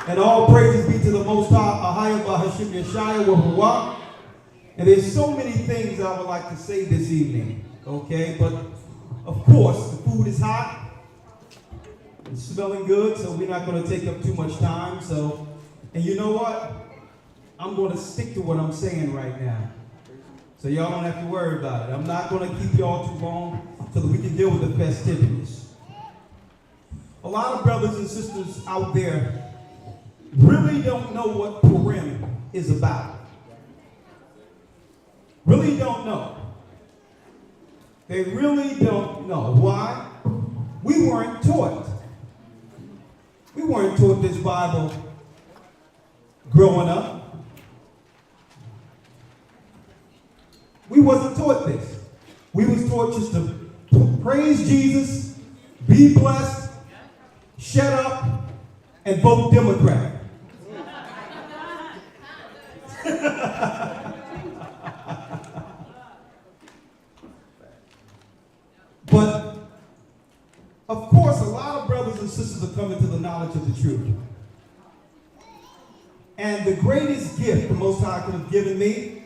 And all praises be to the Most High, Ahaya Bahashim Yeshaya Wahuwa. And there's so many things I would like to say this evening, okay? But, of course, the food is hot. It's smelling good, so we're not going to take up too much time. So, and you know what? I'm going to stick to what I'm saying right now. So y'all don't have to worry about it. I'm not going to keep y'all too long so that we can deal with the festivities. A lot of brothers and sisters out there really don't know what PURIM is about. Really don't know. They really don't know. Why? We weren't taught. We weren't taught this Bible growing up. We wasn't taught this. We was taught just to praise Jesus, be blessed, shut up, and vote Democrat. But, of course, a lot of brothers and sisters are coming to the knowledge of the truth. And the greatest gift the Most High could have given me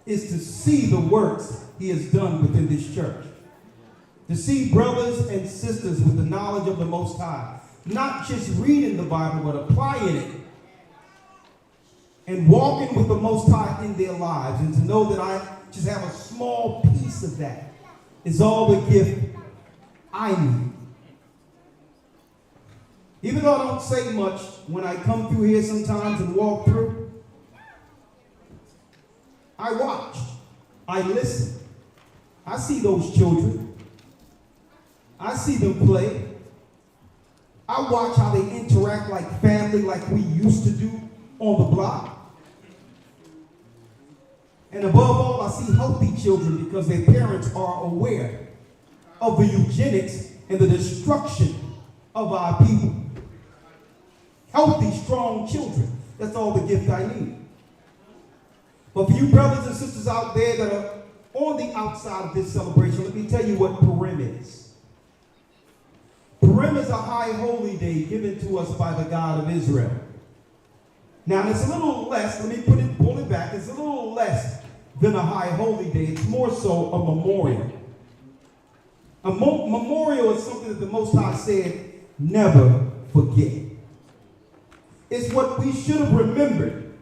is to see the works he has done within this church. To see brothers and sisters with the knowledge of the Most High, not just reading the Bible, but applying it and walking with the Most High in their lives. And to know that I just have a small piece of that is all the gift I need. Even though I don't say much, when I come through here sometimes and walk through, I watch, I listen. I see those children. I see them play. I watch how they interact like family, like we used to do on the block. And above all, I see healthy children because their parents are aware of the eugenics and the destruction of our people. Healthy, strong children. That's all the gift I need. But for you brothers and sisters out there that are on the outside of this celebration, let me tell you what PURIM is. PURIM is a high holy day given to us by the God of Israel. Now, it's a little less, let me pull it back, it's a little less than a high holy day. It's more so a memorial. A memorial is something that the Most High said, never forget. It's what we should have remembered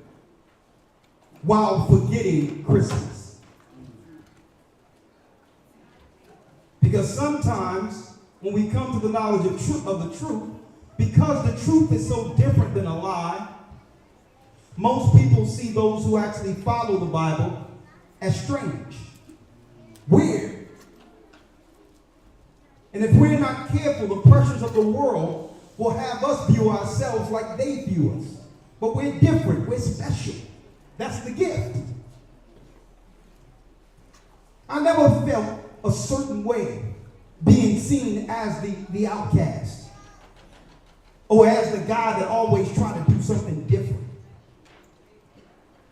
while forgetting Christmas. Because sometimes when we come to the knowledge of the truth, because the truth is so different than a lie, most people see those who actually follow the Bible as strange, weird. And if we're not careful, the pressures of the world will have us view ourselves like they view us. But we're different, we're special. That's the gift. I never felt a certain way being seen as the outcast or as the guy that always tried to do something different.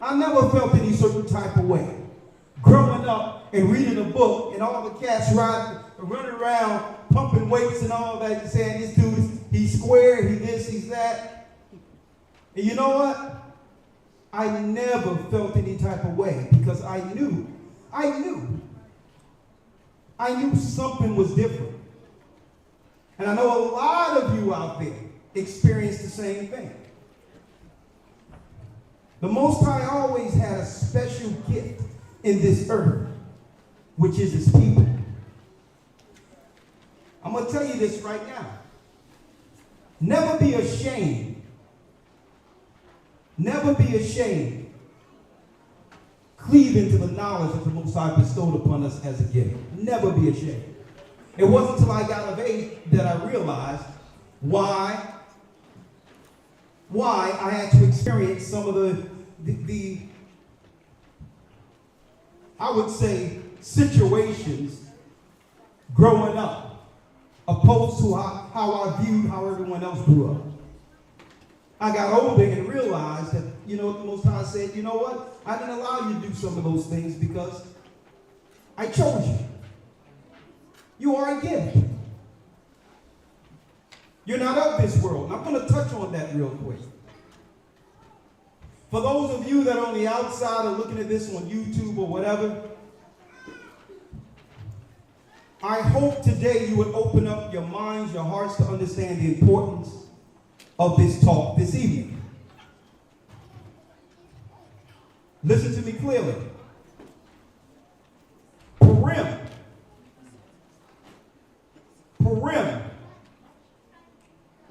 I never felt any certain type of way. Growing up and reading a book and all the cats running around pumping weights and all that, saying this dude, he's square, he this, he's that. And you know what? I never felt any type of way because I knew something was different. And I know a lot of you out there experienced the same thing. The Most High always had a special gift in this earth, which is his people. I'm going to tell you this right now. Never be ashamed. Never be ashamed cleaving to the knowledge that the Most High bestowed upon us as a gift. Never be ashamed. It wasn't until I got of age that I realized why I had to experience some of the I would say, situations growing up, opposed to how I viewed how everyone else grew up. I got older and realized that, you know, the Most High said, you know what? I didn't allow you to do some of those things because I chose you. You are a gift. You're not of this world. And I'm going to touch on that real quick. For those of you that are on the outside or looking at this on YouTube or whatever, I hope today you would open up your minds, your hearts to understand the importance of this talk this evening. Listen to me clearly. PURIM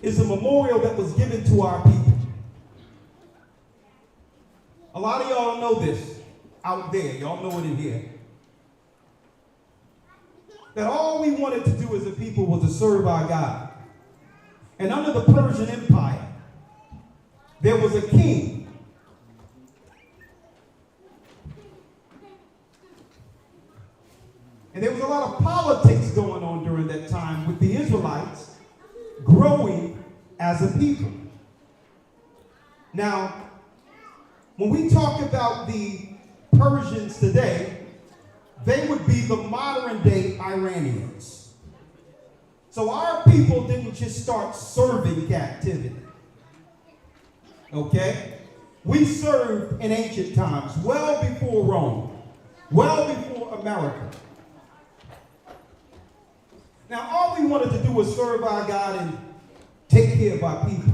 is a memorial that was given to our people. A lot of y'all know this out there. Y'all know it in here. That all we wanted to do as a people was to serve our God. And under the Persian Empire, there was a king. And there was a lot of politics going on during that time with the Israelites growing as a people. Now, when we talk about the Persians today, they would be the modern day Iranians. So our people didn't just start serving captivity. Okay? We served in ancient times, well before Rome, well before America. Now, all we wanted to do was serve our God and take care of our people.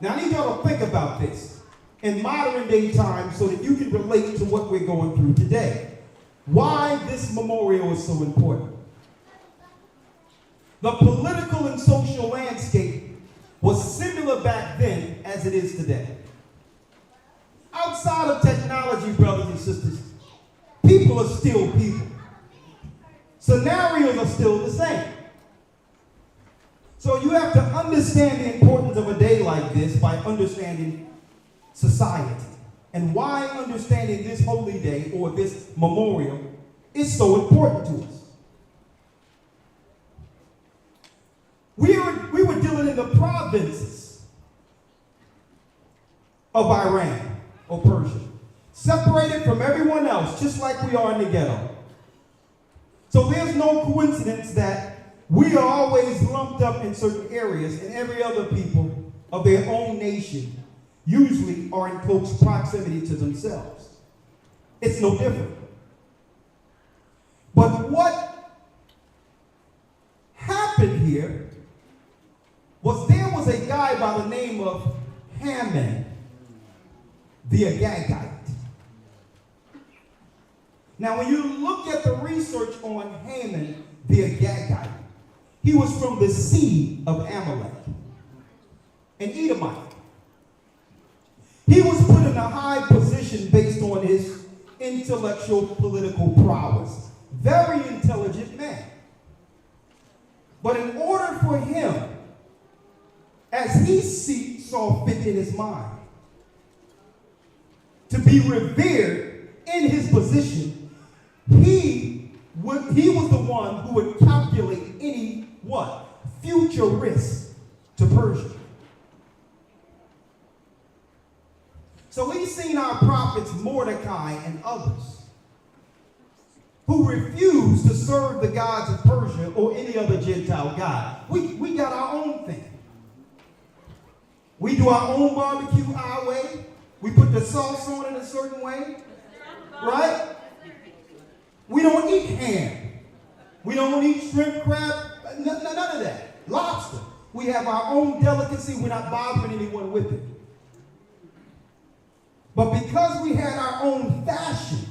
Now, I need y'all to think about this in modern day times so that you can relate to what we're going through today. Why this memorial is so important. The political and social landscape was similar back then as it is today. Outside of technology, brothers and sisters, people are still people. Scenarios are still the same. So you have to understand the importance of a day like this by understanding society. And why understanding this holy day or this memorial is so important to us. We were dealing in the provinces of Iran or Persia, separated from everyone else, just like we are in the ghetto. So there's no coincidence that we are always lumped up in certain areas, and every other people of their own nation usually are in close proximity to themselves. It's no different. But what happened here was there was a guy by the name of Haman the Agagite. Now, when you look at the research on Haman the Agagite, he was from the seed of Amalek, an Edomite. He was put in a high position based on his intellectual political prowess. Very intelligent man. But in order for him, as he saw fit in his mind, to be revered in his position, he was the one who would calculate any future risk to Persia. So we've seen our prophets Mordecai and others who refused to serve the gods of Persia or any other Gentile god. We got our own thing. We do our own barbecue our way. We put the sauce on it a certain way. Right? We don't eat ham. We don't eat shrimp, crab, none of that. Lobster. We have our own delicacy. We're not bothering anyone with it. But because we had our own fashion,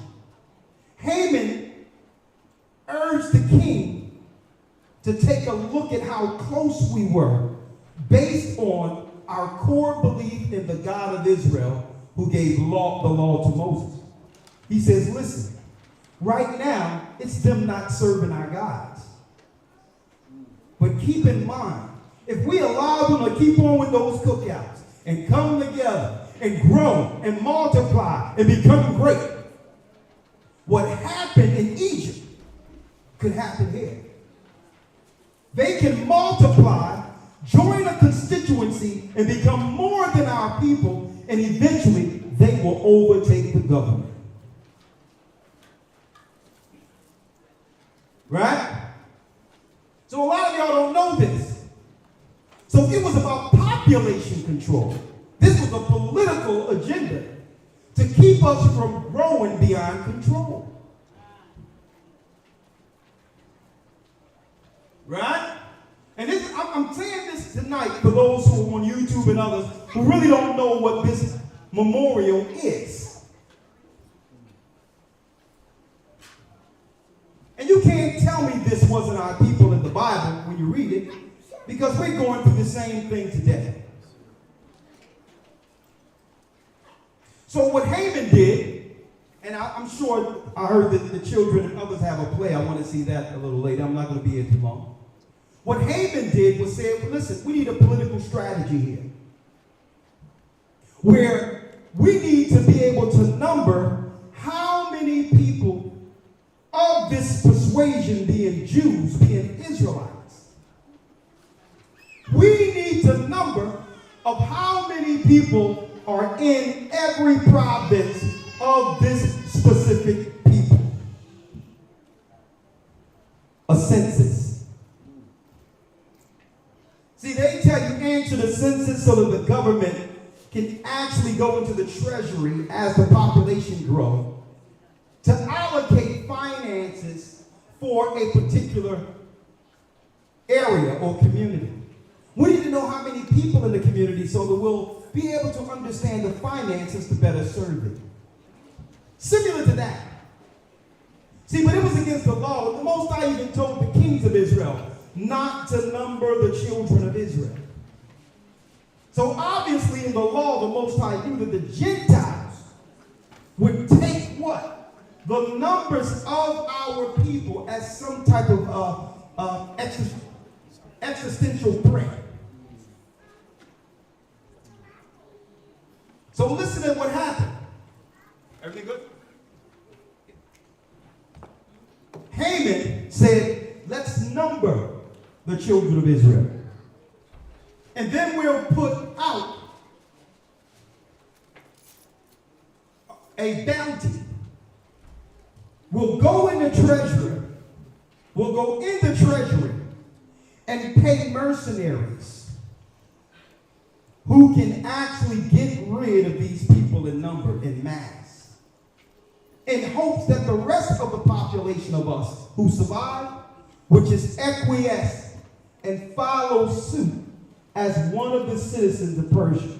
Haman urged the king to take a look at how close we were based on our core belief in the God of Israel who gave the law to Moses. He says, listen, right now, it's them not serving our gods. But keep in mind, if we allow them to keep on with those cookouts and come together and grow and multiply and become great, what happened in Egypt could happen here. They can multiply, join a constituency, and become more than our people, and eventually they will overtake the government. Right? So a lot of y'all don't know this. So it was about population control. This was a political agenda to keep us from growing beyond control. Right? And this, I'm saying this tonight for those who are on YouTube and others who really don't know what this memorial is. And you can't tell me this wasn't our people in the Bible when you read it, because we're going through the same thing today. So what Haman did, and I'm sure I heard that the children and others have a play. I want to see that a little later. I'm not going to be here too long. What Haman did was say, well, listen, we need a political strategy here, where we need to be able to number how many people of this persuasion, being Jews, being Israelites. We need to number of how many people are in every province of this specific people. A census. See, they tell you answer the census so that the government can actually go into the treasury as the population grows to allocate finances for a particular area or community. We need to know how many people in the community so that we'll be able to understand the finances to better serve it. Similar to that. See, but it was against the law. The Most High even told the kings of Israel not to number the children of Israel. So obviously in the law, the Most High knew that the Gentiles would take what? The numbers of our people as some type of existential threat. So listen to what happened. Everything good? Haman said, let's number the children of Israel. And then we'll put out a bounty. We'll go in the treasury. We'll go in the treasury and pay mercenaries who can actually get rid of these people in number, in mass, in hopes that the rest of the population of us who survive, which is acquiesce and follow suit as one of the citizens of Persia.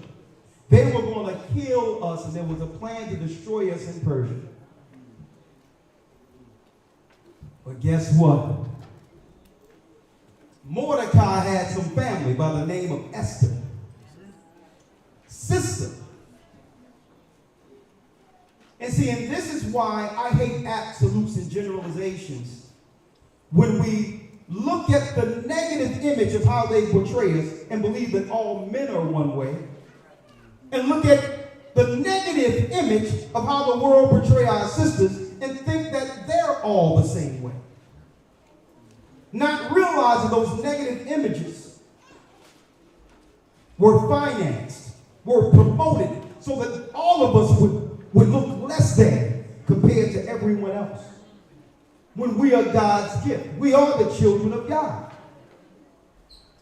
They were going to kill us, and there was a plan to destroy us in Persia. But guess what? Mordecai had some family by the name of Esther. Sister. And see, and this is why I hate absolutes and generalizations. When we look at the negative image of how they portray us and believe that all men are one way, and look at the negative image of how the world portray our sisters and think that they're all the same way. Not realizing those negative images were financed, were promoted, so that all of us would look less than compared to everyone else. When we are God's gift. We are the children of God.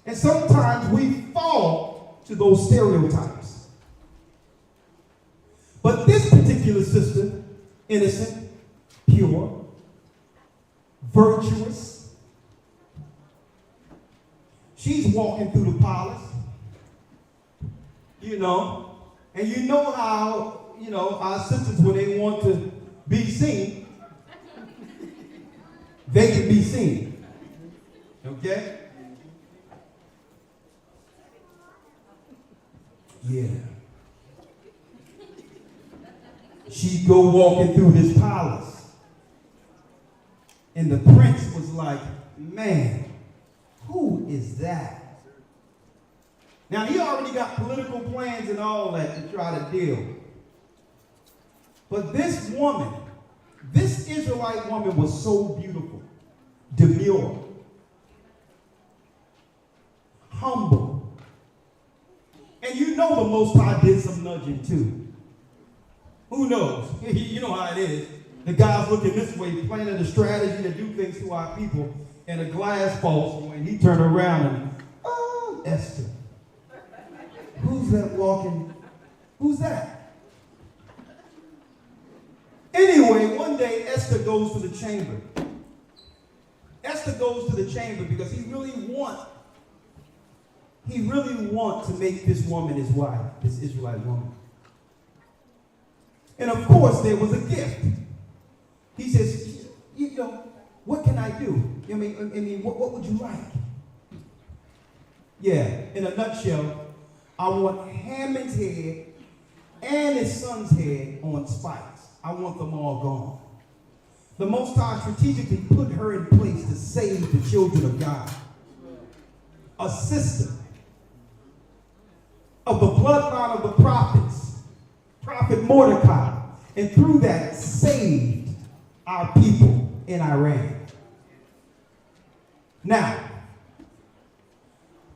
And sometimes we fall to those stereotypes. But this particular sister, innocent, pure, virtuous, she's walking through the palace, and you know how, our sisters, when they want to be seen, they can be seen. Okay? Yeah. She go walking through this palace. And the prince was like, man, who is that? Now, he already got political plans and all that to try to deal. But this woman, this Israelite woman was so beautiful, demure, humble. And you know the Most High did some nudging too. Who knows? You know how it is. The guy's looking this way, planning a strategy to do things to our people, and a glass falls away, and he turned around and, oh, Esther. that walking? Who's that? Anyway, one day Esther goes to the chamber. Esther goes to the chamber because he really wants to make this woman his wife, this Israelite woman. And of course, there was a gift. He says, you know, what can I do? I mean, what would you like? Yeah, in a nutshell, I want Haman's head and his son's head on spikes. I want them all gone. The Most High strategically put her in place to save the children of God. A system of the bloodline of the prophets, Prophet Mordecai, and through that saved our people in Iran. Now,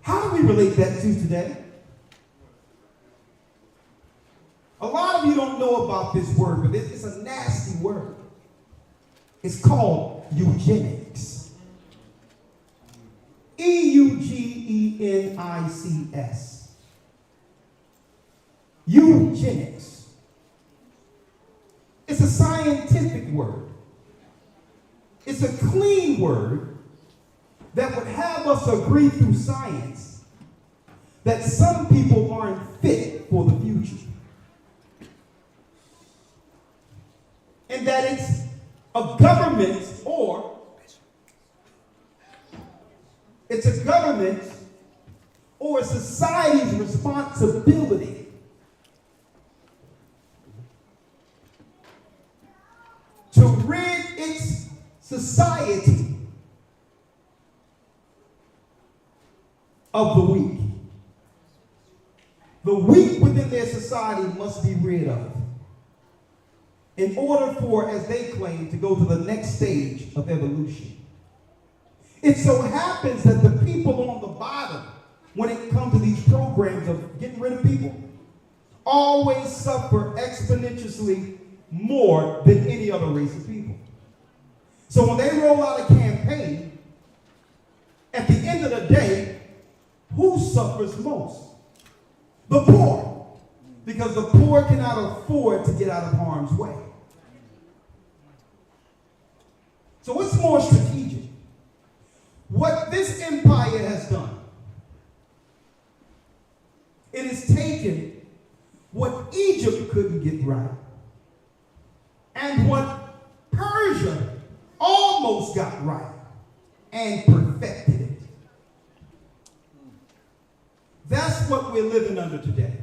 how do we relate that to today? A lot of you don't know about this word, but it's a nasty word. It's called eugenics. EUGENICS. Eugenics. It's a scientific word. It's a clean word that would have us agree through science that some people aren't fit for the future. And that it's a government or a society's responsibility to rid its society of the weak. The weak within their society must be rid of in order for, as they claim, to go to the next stage of evolution. It so happens that the people on the bottom, when it comes to these programs of getting rid of people, always suffer exponentially more than any other race of people. So when they roll out a campaign, at the end of the day, who suffers most? The poor. Because the poor cannot afford to get out of harm's way. So what's more strategic? What this empire has done, it has taken what Egypt couldn't get right and what Persia almost got right and perfected it. That's what we're living under today.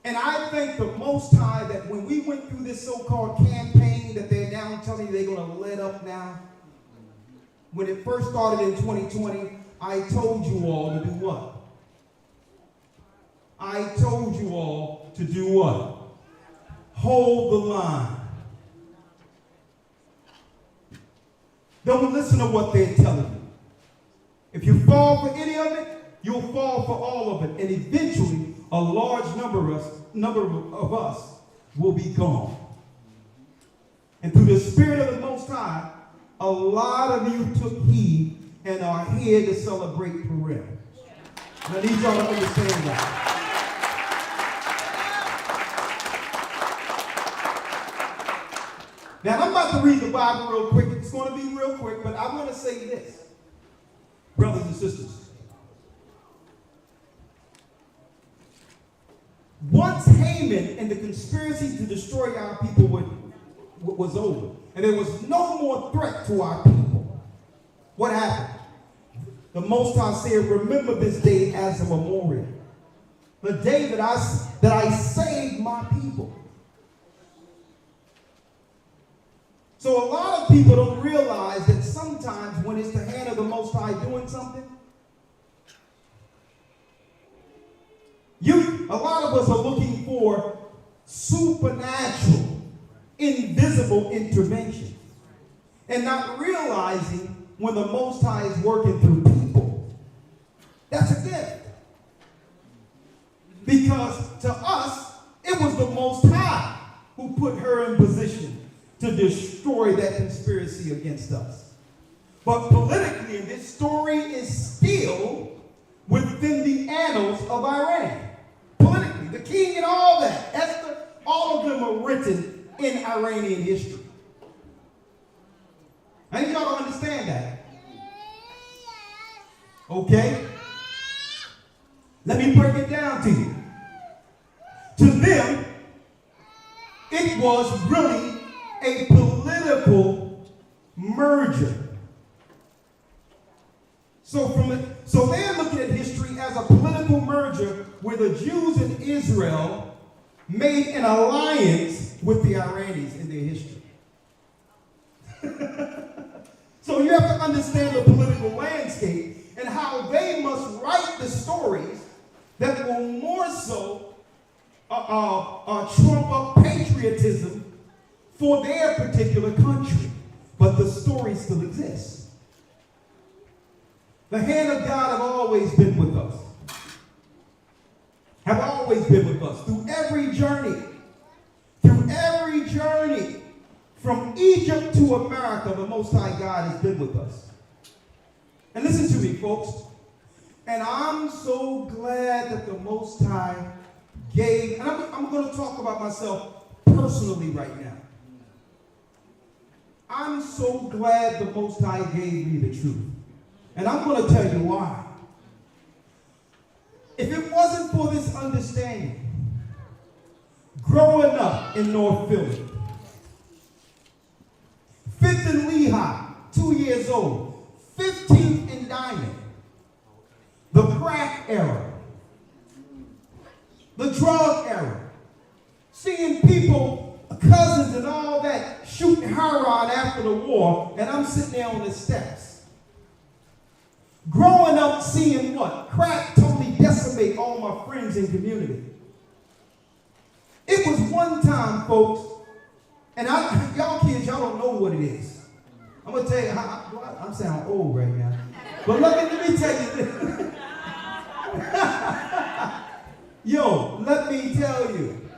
And I thank the Most High that when we went through this so-called campaign that they're now telling you they're going to let up now, when it first started in 2020, I told you all to do what? I told you all to do what? Hold the line. Don't listen to what they're telling you. If you fall for any of it, you'll fall for all of it. And eventually, a large number of us will be gone. And through the Spirit of the Most High, a lot of you took heed and are here to celebrate PURIM. And I need y'all to understand that. Now, I'm about to read the Bible real quick. It's going to be real quick, but I'm going to say this. Brothers and sisters, once Haman and the conspiracy to destroy our people was over, and there was no more threat to our people, what happened? The Most High said, remember this day as a memorial. The day that I saved my people. So a lot of people don't realize that sometimes when it's the hand of the Most High doing something, a lot of us are looking for supernatural, invisible intervention and not realizing when the Most High is working through people. That's a gift. Because to us, it was the Most High who put her in position to destroy that conspiracy against us. But politically, this story is still within the annals of our ever written in Iranian history. I need y'all to understand that. Okay? Let me break it down to you. To them, it was really a political merger. So they're looking at history as a political merger where the Jews in Israel made an alliance with the Iranians in their history. So you have to understand the political landscape and how they must write the stories that will more so trump up patriotism for their particular country. But the story still exists. The hand of God have always been with us. Have always been with us through every journey. Through every journey. From Egypt to America, the Most High God has been with us. And listen to me, folks. And I'm so glad that the Most High gave, and I'm going to talk about myself personally right now. I'm so glad the Most High gave me the truth. And I'm going to tell you why. If it wasn't for this understanding, growing up in North Philly, 5th and Lehigh, 2 years old, 15th and Diamond, the crack era, the drug era, seeing people, cousins and all that, shooting heroin after the war, and I'm sitting there on the steps. Growing up seeing what? Crack totally decimate all my friends and community. It was one time, folks, and y'all kids, y'all don't know what it is. I'm going to tell you, I'm sounding old right now. But let me tell you this. Yo, let me tell you.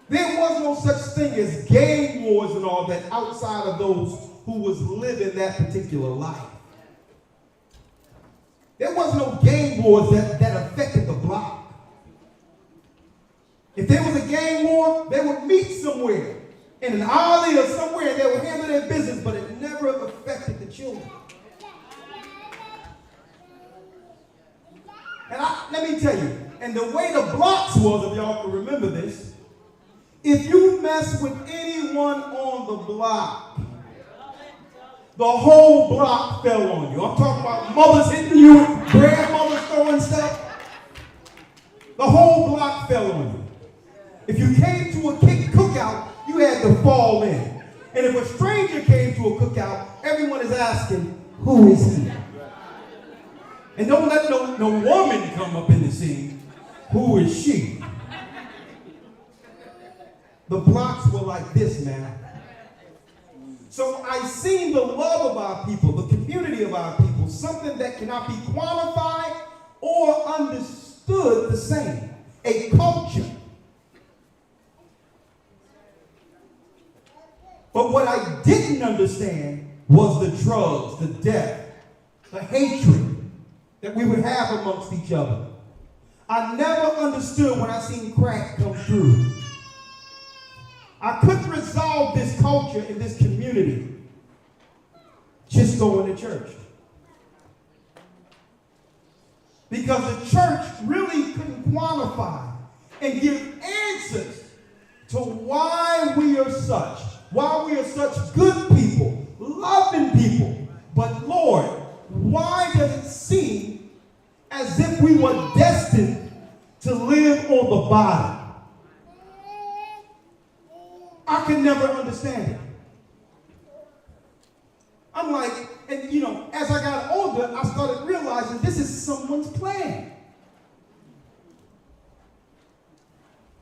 There was no such thing as gang wars and all that outside of those who was living that particular life. There was no gang wars that affected the block. If there was a gang war, they would meet somewhere in an alley or somewhere and they would handle their business, but it never affected the children. And let me tell you, and the way the blocks was, if y'all can remember this, if you mess with anyone on the block, the whole block fell on you. I'm talking about mothers hitting you, grandmothers throwing stuff. The whole block fell on you. If you came to a cookout, you had to fall in. And if a stranger came to a cookout, everyone is asking, who is he? And don't let no woman come up in the scene. Who is she? The blocks were like this, man. So I seen the love of our people, the community of our people, something that cannot be quantified or understood the same. A culture. But what I didn't understand was the drugs, the death, the hatred that we would have amongst each other. I never understood when I seen crack come through. I couldn't resolve this culture in this community just going to church. Because the church really couldn't quantify and give answers to why we are such good people, loving people. But Lord, why does it seem as if we were destined to live on the bottom? I could never understand it. I'm like, and as I got older, I started realizing this is someone's plan.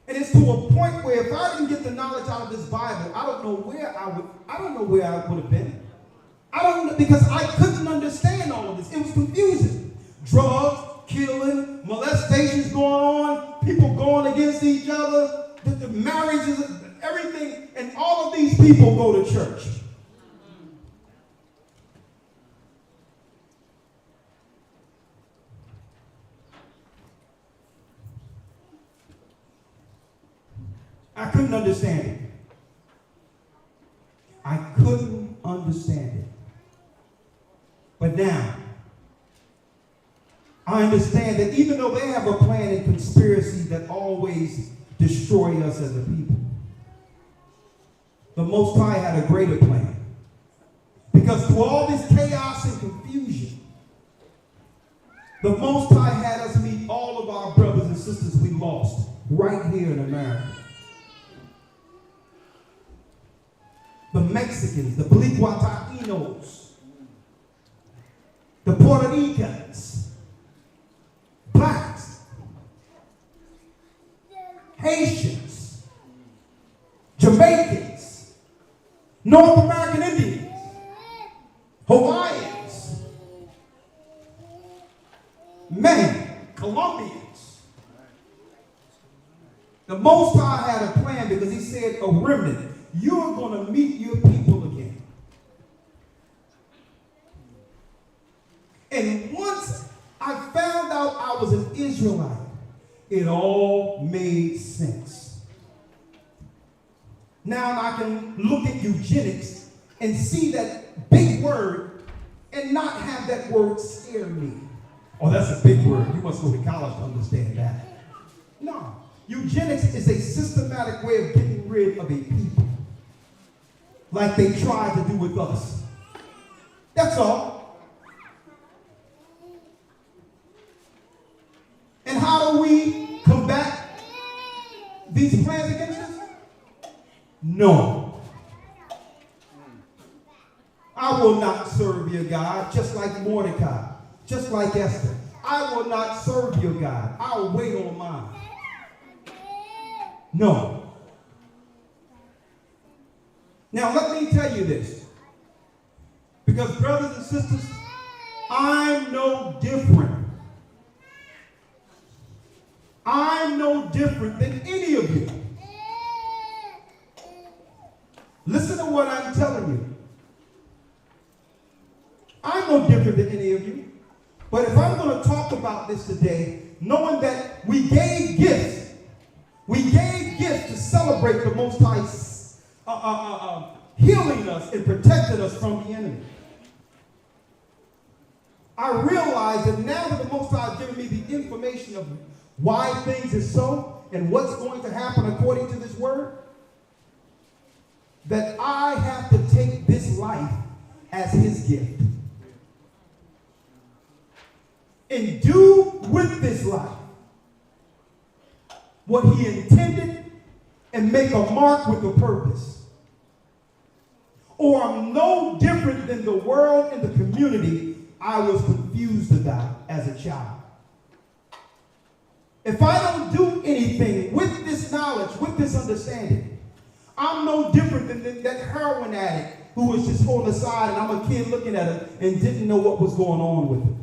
And it's to a point where if I didn't get the knowledge out of this Bible, I don't know where I would have been. Because I couldn't understand all of this. It was confusing. Drugs, killing, molestations going on, people going against each other, the marriages, everything, and all of these people go to church. I I couldn't understand it. I couldn't understand it. But now, I understand that even though they have a plan and conspiracy that always destroy us as a people, the Most High had a greater plan. Because through all this chaos and confusion, the Most High had us meet all of our brothers and sisters we lost right here in America. The Mexicans, the Bolivianos, the Puerto Ricans, blacks, Haitians, Jamaicans, North American Indians, Hawaiians, men, Colombians. The Most High had a plan because he said a remnant. You're going to meet your people again. And once I found out I was an Israelite, it all made sense. Now I can look at eugenics and see that big word and not have that word scare me. Oh, that's a big word. You must go to college to understand that. No. Eugenics is a systematic way of getting rid of a people, like they tried to do with us. That's all. And how do we combat these plans against us? No. I will not serve your God, just like Mordecai, just like Esther. I will not serve your God. I'll wait on mine. No. Now let me tell you this. Because brothers and sisters, I'm no different. I'm no different than any of you. Listen to what I'm telling you. I'm no different than any of you. But if I'm going to talk about this today, knowing that we gave gifts to celebrate the Most High healing us and protecting us from the enemy. I realize that now that the Most High has given me the information of why things are so and what's going to happen according to this word, that I have to take this life as his gift and do with this life what he intended and make a mark with a purpose. Or I'm no different than the world and the community I was confused about as a child. If I don't do anything with this knowledge, with this understanding, I'm no different than that heroin addict who was just on the side and I'm a kid looking at him and didn't know what was going on with him.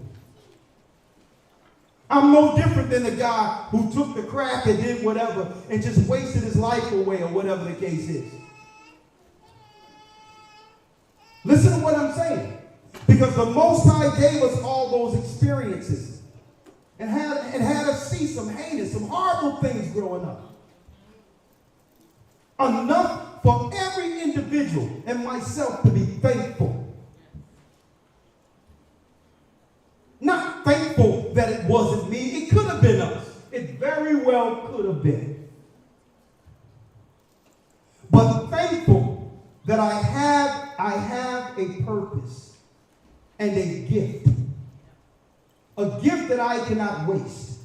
I'm no different than the guy who took the crack and did whatever and just wasted his life away or whatever the case is. Listen to what I'm saying. Because the Most High gave us all those experiences and had us see some heinous, some horrible things growing up. Enough for every individual and myself to be thankful. Not thankful that it wasn't me. It could have been us. It very well could have been. But thankful that I have a purpose and a gift. A gift that I cannot waste.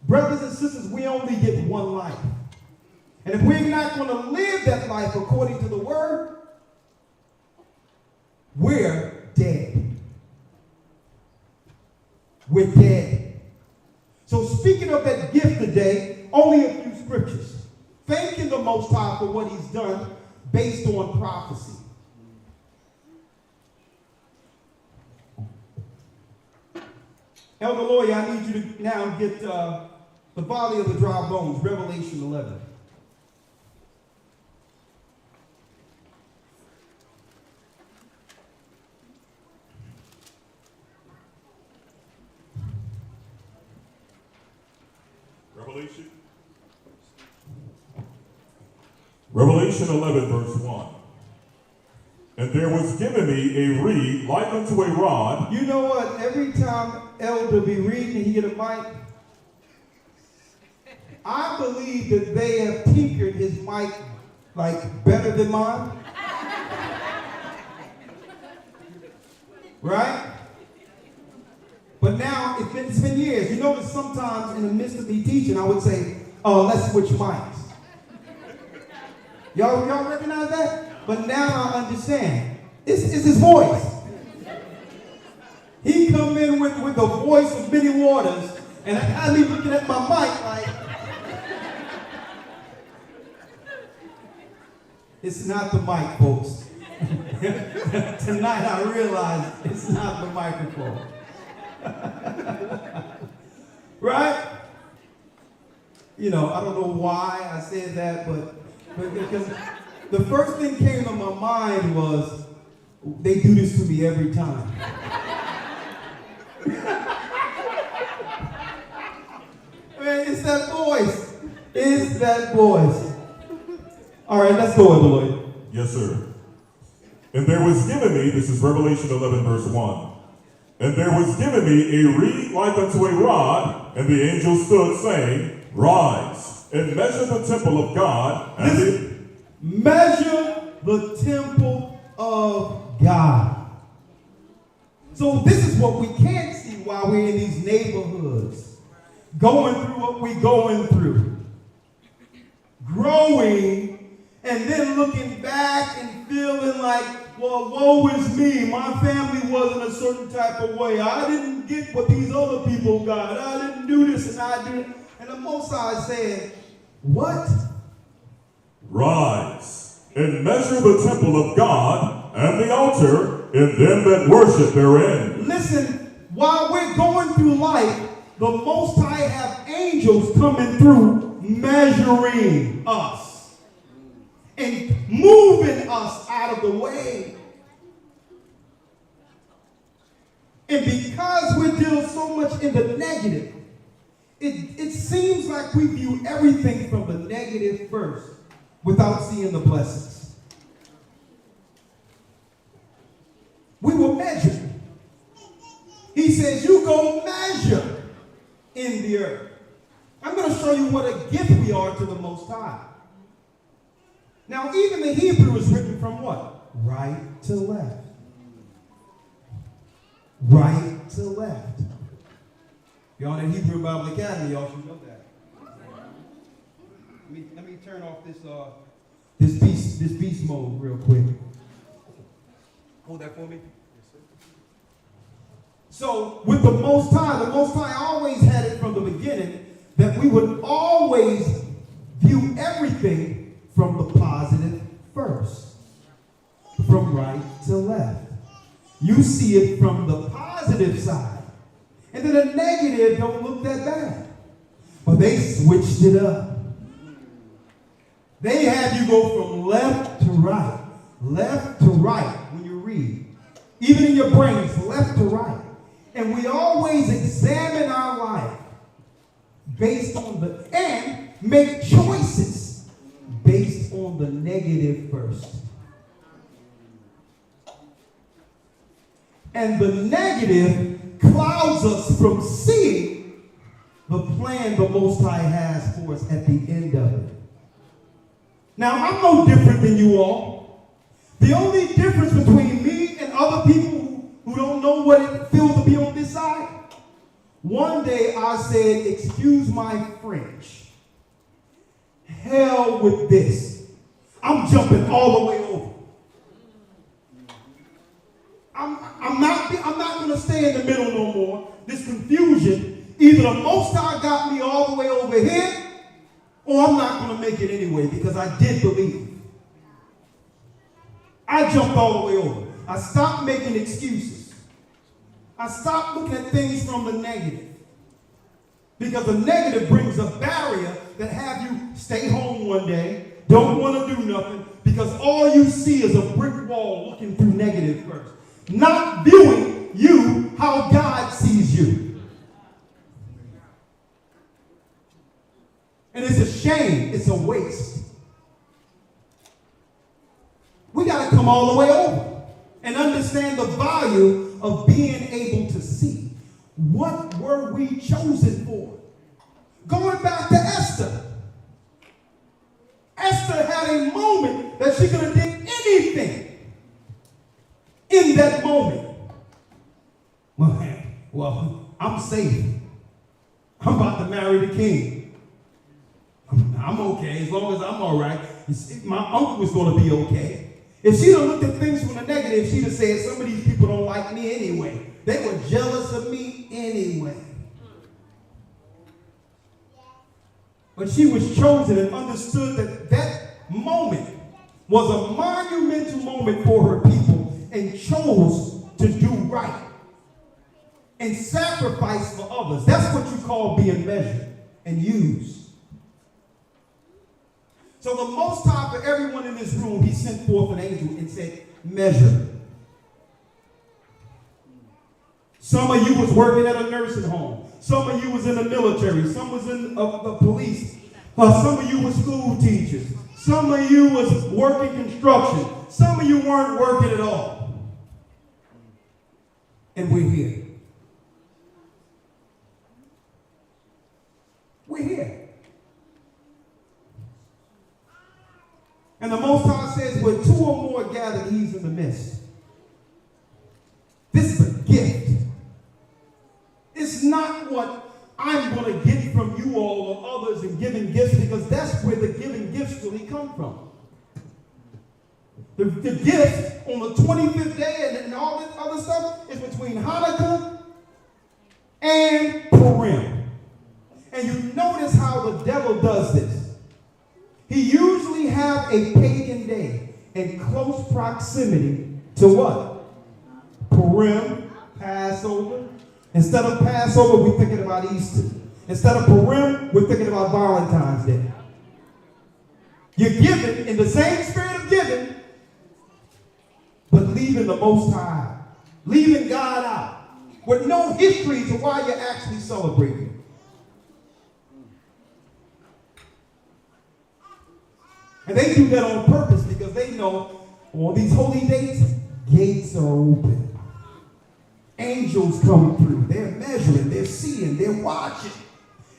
Brothers and sisters, we only get one life. And if we're not going to live that life according to the word, we're dead. We're dead. So speaking of that gift today, only a few scriptures. Thanking the Most High for what he's done based on prophecy. Elder Lawyer, I need you to now get the Valley of the Dry Bones, Revelation 11. Revelation Revelation 11, verse 1. And there was given me a reed like unto a rod. You know what? Every time Elder be reading and he get a mic, I believe that they have tinkered his mic like better than mine. Right? But now, it's been years. You notice sometimes in the midst of me teaching, I would say, oh, let's switch mics. Y'all recognize that? But now I understand. It's his voice. He come in with the voice of many waters, and I had me looking at my mic like, it's not the mic, folks. Tonight I realized it's not the microphone. Right? You know, I don't know why I said that, but because the first thing came to my mind was, they do this to me every time. Man, it's that voice. It's that voice. All right, let's go, Lloyd. Yes, sir. And there was given me, this is Revelation 11, verse 1. And there was given me a reed like unto a rod, and the angel stood, saying, Rise, and measure the temple of God. Measure the temple of God. So this is what we can't see while we're in these neighborhoods, going through what we're going through, growing, and then looking back and feeling like, well, woe is me. My family wasn't a certain type of way. I didn't get what these other people got. I didn't do this and I didn't. And the Most High said, what? Rise, and measure the temple of God and the altar and them that worship therein. Listen, while we're going through life, the Most High have angels coming through, measuring us and moving us out of the way. And because we're dealing so much in the negative, it seems like we view everything from the negative first without seeing the blessings. We will measure. He says, you go measure in the earth. I'm going to show you what a gift we are to the Most High. Now, even the Hebrew is written from what? Right to left. Right to left. Y'all in Hebrew Bible Academy, y'all should know that. Let me turn off this beast mode real quick. Hold that for me. Yes, sir. So with the Most High always had it from the beginning that we would always view everything from the positive first, from right to left. You see it from the positive side. And then the negative don't look that bad. But they switched it up. They have you go from left to right when you read. Even in your brains, left to right. And we always examine our life based on and make choices based on the negative first. And the negative clouds us from seeing the plan the Most High has for us at the end of it. Now, I'm no different than you all. The only difference between me and other people who don't know what it feels to be on this side, one day I said, excuse my French, hell with this. I'm jumping all the way over. I'm not going to stay in the middle no more. This confusion, either the Most High got me all the way over here, or I'm not going to make it anyway because I did believe. I jumped all the way over. I stopped making excuses. I stopped looking at things from the negative. Because the negative brings a barrier that have you stay home one day, don't want to do nothing, because all you see is a brick wall looking through negative first. Not viewing you how God sees you. And it's a shame. It's a waste. come all the way over and understand the value of being able to see. What were we chosen for? Going back to Esther. Esther had a moment that she could have done anything in that moment. Well, I'm safe. I'm about to marry the king. I'm okay as long as I'm all right. My uncle was going to be okay. If she'd have looked at things from the negative, she'd have said, some of these people don't like me anyway. They were jealous of me anyway. But she was chosen and understood that that moment was a monumental moment for her people and chose to do right and sacrifice for others. That's what you call being measured and used. So the Most High, for everyone in this room, he sent forth an angel and said, measure. Some of you was working at a nursing home. Some of you was in the military. Some was in the police. Some of you was school teachers. Some of you was working construction. Some of you weren't working at all. And we're here. We're here. And the Most High says, where two or more gathered, he's in the midst. This is a gift. It's not what I'm going to get from you all or others in giving gifts, because that's where the giving gifts really come from. The gift on the 25th day and all this other stuff is between Hanukkah and Purim. And you notice how the devil does this. He usually have a pagan day in close proximity to what? Purim, Passover. Instead of Passover, we're thinking about Easter. Instead of Purim, we're thinking about Valentine's Day. You're giving in the same spirit of giving, but leaving the Most High, leaving God out, with no history to why you're actually celebrating. And they do that on purpose because they know on these holy days, gates are open. Angels come through. They're measuring, they're seeing, they're watching.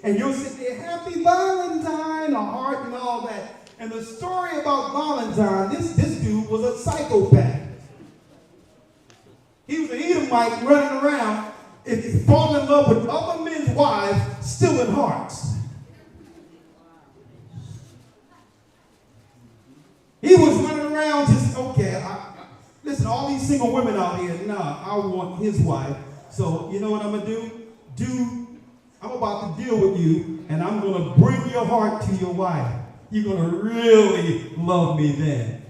And you'll sit there, happy Valentine, a heart and all that. And the story about Valentine, this dude was a psychopath. He was an Edomite running around, falling in love with other men's wives, stealing hearts. He was running around just, okay, listen, all these single women out here, nah, I want his wife. So you know what I'm going to do? I'm about to deal with you, and I'm going to bring your heart to your wife. You're going to really love me then.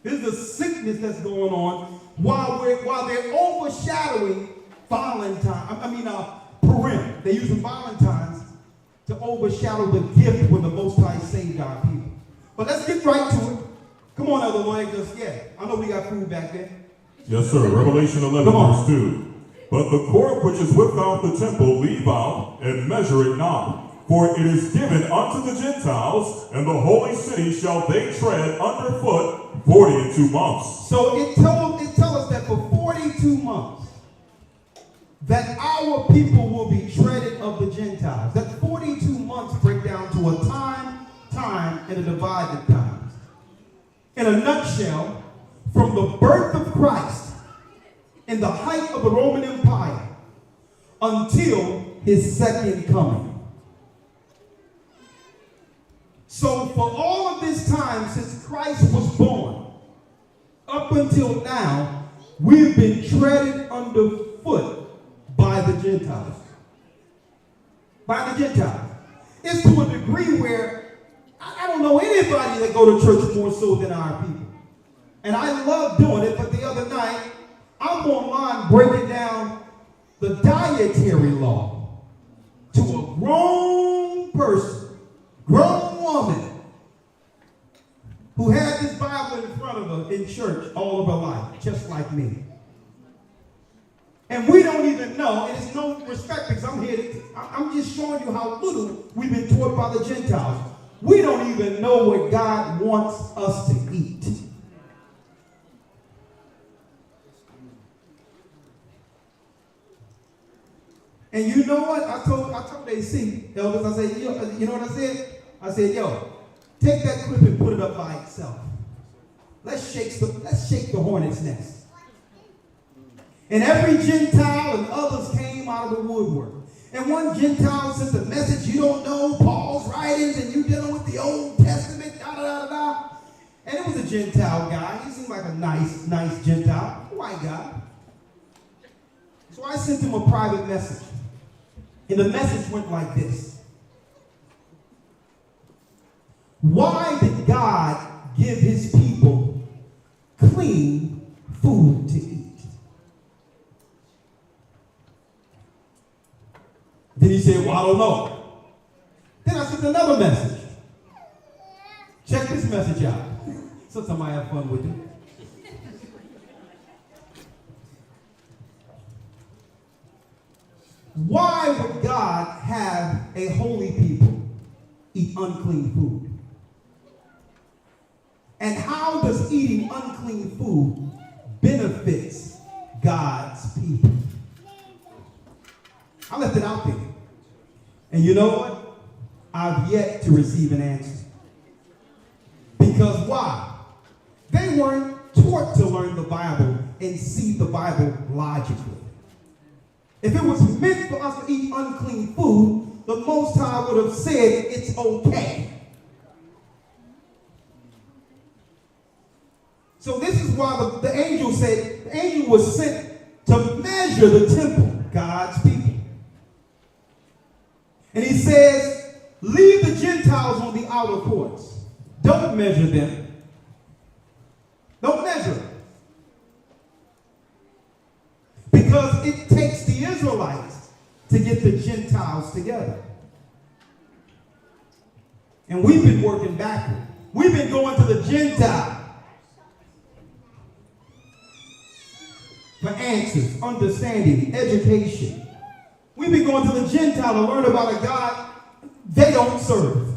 There's a sickness that's going on while they're overshadowing Purim. They're using Valentine's to overshadow the gift when the Most High saved our people. But let's get right to it. Come on, Elder Lloyd. I know we got food back there. Yes, sir. Revelation 11, verse 2. But the court which is without the temple leave out, and measure it not. For it is given unto the Gentiles, and the holy city shall they tread underfoot 42 months. So it tells us that for 42 months, that our people will be treaded of the Gentiles. That 42 months break down to a time, and a divided time. In a nutshell, from the birth of Christ in the height of the Roman Empire until his second coming. So for all of this time since Christ was born, up until now, we've been treaded underfoot by the Gentiles. By the Gentiles. It's to a degree where I don't know anybody that go to church more so than our people. And I love doing it, but the other night, I'm online breaking down the dietary law to a grown person, grown woman, who had this Bible in front of her in church all of her life, just like me. And we don't even know, and it's no respect because I'm just showing you how little we've been taught by the Gentiles. We don't even know what God wants us to eat. And you know what? I told AC elders, I said, you know what I said? I said, yo, take that clip and put it up by itself. Let's shake the hornet's nest. And every Gentile and others came out of the woodwork. And one Gentile sent a message, you don't know Paul's writings and you dealing with the Old Testament, da-da-da-da. And it was a Gentile guy. He seemed like a nice Gentile, white guy. So I sent him a private message. And the message went like this. Why did God give his people clean food to eat? Then he said, well, I don't know. Then I sent another message. Check this message out. Sometimes I have fun with it. Why would God have a holy people eat unclean food? And how does eating unclean food benefits God's people? I left it out there. And you know what? I've yet to receive an answer. Because why? They weren't taught to learn the Bible and see the Bible logically. If it was meant for us to eat unclean food, the Most High would have said it's okay. So this is why the angel said, the angel was sent to measure the temple, God's people. And he says, leave the Gentiles on the outer courts. Don't measure them. Don't measure them. Because it takes the Israelites to get the Gentiles together. And we've been working backward. We've been going to the Gentile for answers, understanding, education. We've been going to the Gentile to learn about a God they don't serve.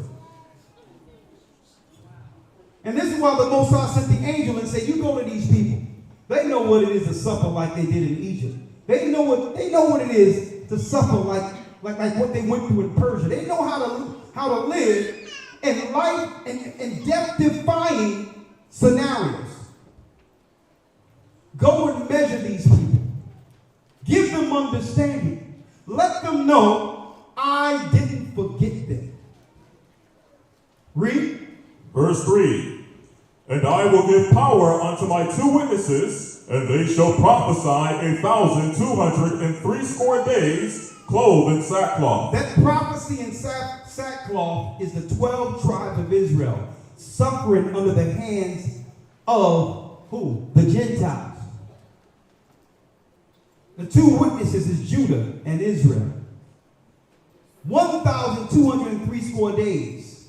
And this is why the Most High sent the angel and said, you go to these people. They know what it is to suffer like they did in Egypt. They know what it is to suffer like what they went through in Persia. They know how to live in life and death-defying scenarios. Go and measure these people. Give them understanding. Let them know I didn't forget them. Read. Verse 3. And I will give power unto my 2 witnesses, and they shall prophesy 1,260 days, clothed in sackcloth. That prophecy in sackcloth is the 12 tribes of Israel suffering under the hands of who? The Gentiles. The 2 witnesses is Judah and Israel. 1,260 days.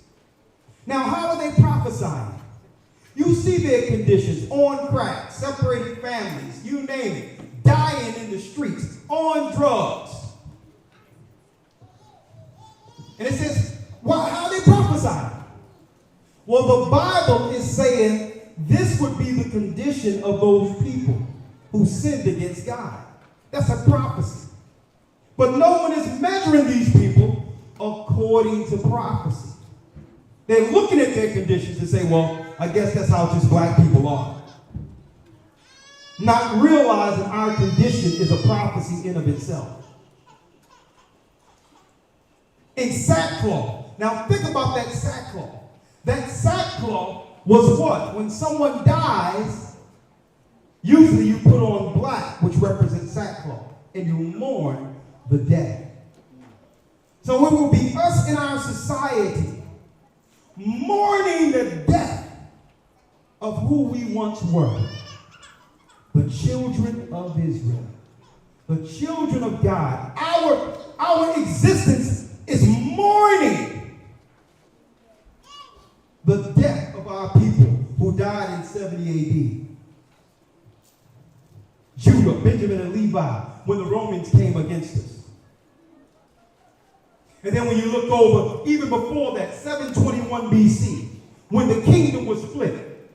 Now, how are they prophesying? You see their conditions, on crack, separated families, you name it, dying in the streets, on drugs. And it says, well, how are they prophesying? Well, the Bible is saying this would be the condition of those people who sinned against God. That's a prophecy. But no one is measuring these people according to prophecy. They're looking at their conditions and say, well, I guess that's how just black people are. Not realizing our condition is a prophecy in of itself. In sackcloth. Now think about that sackcloth. That sackcloth was what? When someone dies, usually you put on black, which represents sackcloth, and you mourn the dead. So it will be us in our society mourning the death of who we once were. The children of Israel. The children of God. Our existence is mourning the death of our people who died in 70 AD. Judah, Benjamin, and Levi, when the Romans came against us. And then when you look over, even before that, 721 BC, when the kingdom was split,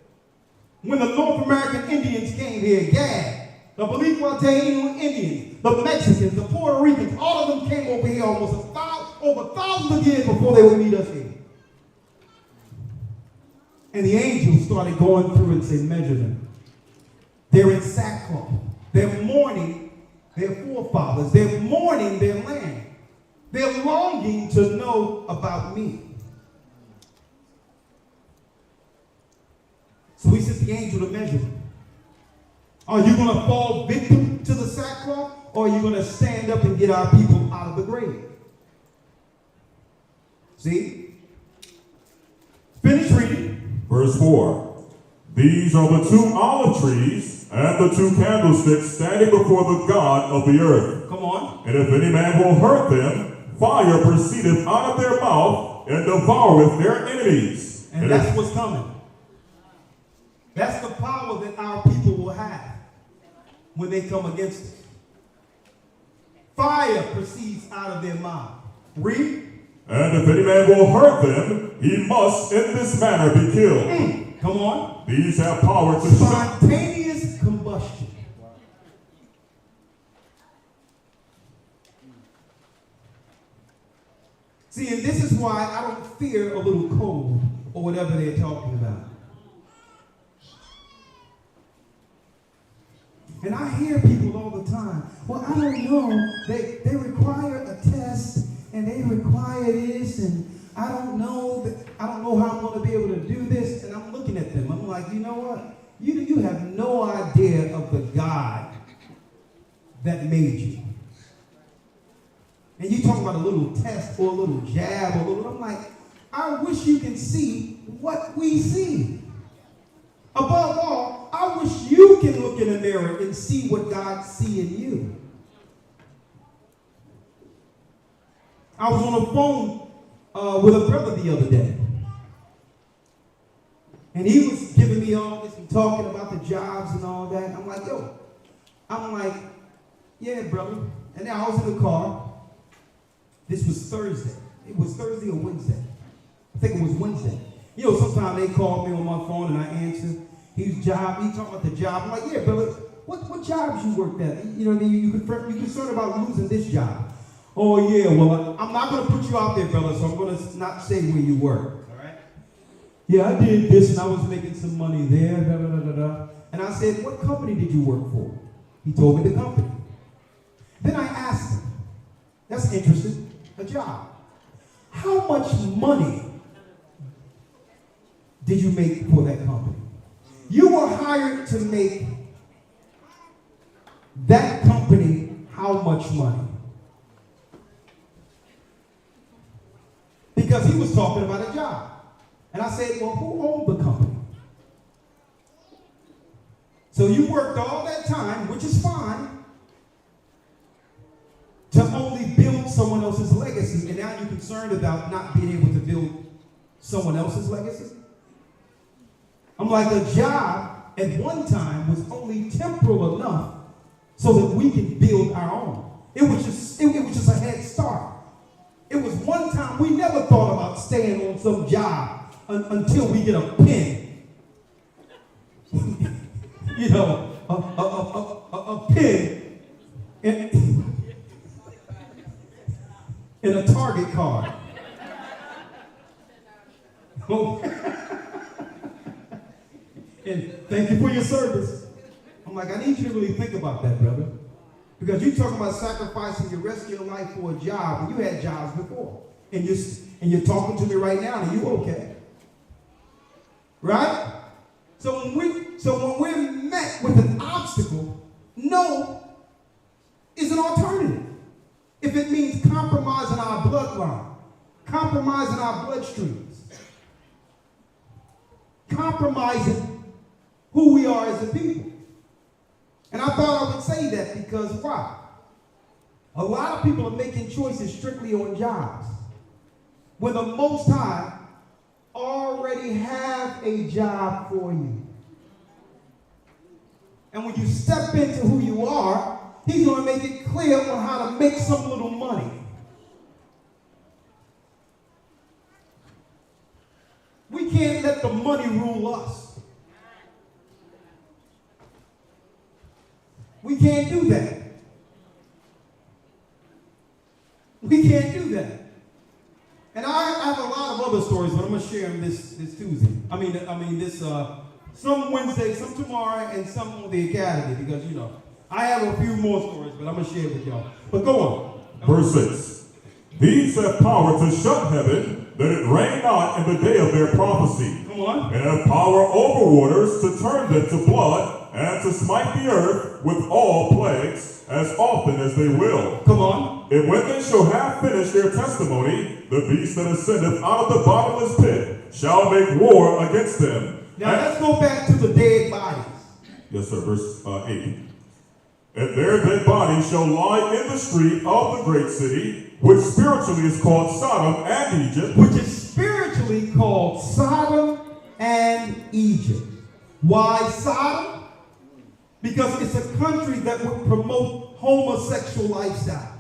when the North American Indians came here, Gad, the Balique Taino Indians, the Mexicans, the Puerto Ricans, all of them over here almost over thousands of years before they would meet us here. And the angels started going through and saying, measure them. They're in sackcloth. They're mourning their forefathers. They're mourning their land. They're longing to know about me. So he sent the angel to measure them. Are you going to fall victim to the sackcloth, or are you going to stand up and get our people out of the grave? See? Finish reading. Verse 4. These are the 2 olive trees and the 2 candlesticks standing before the God of the earth. Come on. And if any man will hurt them, fire proceedeth out of their mouth and devoureth their enemies. And that's what's coming. That's the power that our people will have when they come against us. Fire proceeds out of their mouth. Read. And if any man will hurt them, he must in this manner be killed. Come on. These have power to spontaneous combustion. See, and this is why I don't fear a little cold or whatever they're talking about. And I hear people all the time, well, I don't know, they require a test, and they require this, and I don't know how I'm going to be able to do this. And I'm looking at them, I'm like, you know what? You have no idea of the God that made you. And you talk about a little test or a little jab or a little, I'm like, I wish you can see what we see. Above all, I wish you can look in the mirror and see what God sees in you. I was on the phone with a brother the other day. And he was giving me all this and talking about the jobs and all that. I'm like, yeah, brother. And then I was in the car. This was Thursday. It was Thursday or Wednesday. I think it was Wednesday. You know, sometimes they call me on my phone and I answer. He talking about the job. I'm like, yeah, brother, what jobs you worked at? You know what I mean? You concerned about losing this job. Oh, yeah, well, I'm not going to put you out there, brother, so I'm going to not say where you work. All right? Yeah, I did this and I was making some money there. Da, da, da, da, da. And I said, what company did you work for? He told me the company. Then I asked him, that's interesting, a job. How much money did you make for that company? You were hired to make that company how much money? Because he was talking about a job. And I said, well, who owned the company? So you worked all that time, which is fine, to only build someone else's legacy, and now you're concerned about not being able to build someone else's legacy? I'm like, a job at one time was only temporal enough so that we can build our own. It was just a head start. It was one time we never thought about staying on some job until we get a pen. You know, a pen in a Target card. And thank you for your service. I'm like, I need you to really think about that, brother. Because you're talking about sacrificing the rest of your life for a job, and you had jobs before. And you're talking to me right now, and you okay. Right? So when we're met with an obstacle, no is an alternative. If it means compromising our bloodline, compromising our bloodstreams, compromising who we are as a people. And I thought I would say that because why? A lot of people are making choices strictly on jobs, when the Most High already have a job for you. And when you step into who you are, He's going to make it clear on how to make some little money. We can't let the money rule us. We can't do that. We can't do that. And I have a lot of other stories, but I'm going to share them this Tuesday. Some Wednesday, some tomorrow, and some on the academy, because, you know, I have a few more stories, but I'm going to share it with y'all. But go on. Verse 6. These have power to shut heaven, that it rain not in the day of their prophecy. Come on. And have power over waters to turn them to blood, and to smite the earth with all plagues, as often as they will. Come on. And when they shall have finished their testimony, the beast that ascendeth out of the bottomless pit shall make war against them. Now let's go back to the dead bodies. Yes, sir. Verse 8. And their dead bodies shall lie in the street of the great city, which spiritually is called Sodom and Egypt. Which is spiritually called Sodom and Egypt. Why Sodom? Because it's a country that would promote homosexual lifestyles.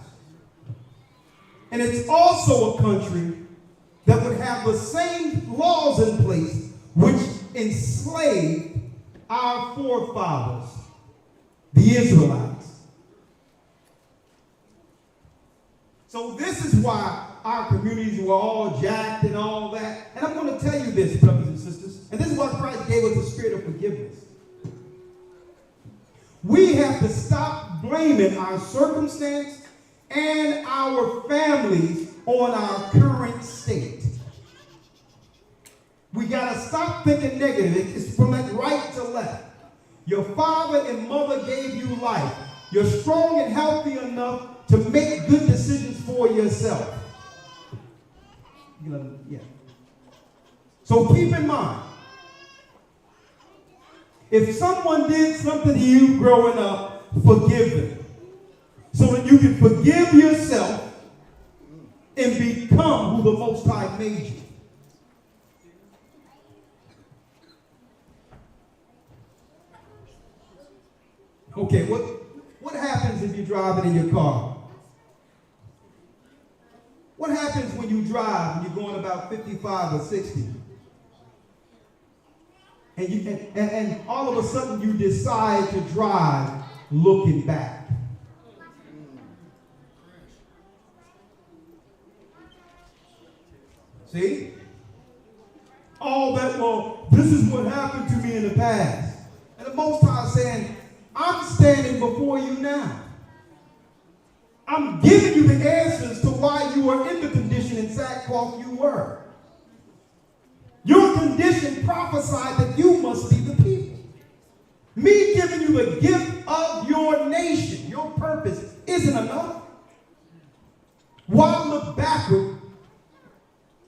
And it's also a country that would have the same laws in place which enslaved our forefathers, the Israelites. So this is why our communities were all jacked and all that. And I'm going to tell you this, brothers and sisters, and this is why Christ gave us the spirit of forgiveness. We have to stop blaming our circumstance and our families on our current state. We got to stop thinking negative. It's from like right to left. Your father and mother gave you life. You're strong and healthy enough to make good decisions for yourself. Yeah. So keep in mind, if someone did something to you growing up, forgive them. So that you can forgive yourself and become who the Most High made you. Okay, what happens if you're driving in your car? What happens when you drive and you're going about 55 or 60? And all of a sudden you decide to drive looking back. See? All that, well, this is what happened to me in the past. And the Most High is saying, I'm standing before you now. I'm giving you the answers to why you are in the condition in sackcloth you were. Your condition prophesied that you must be the people. Me giving you the gift of your nation, your purpose, isn't enough. Why look backward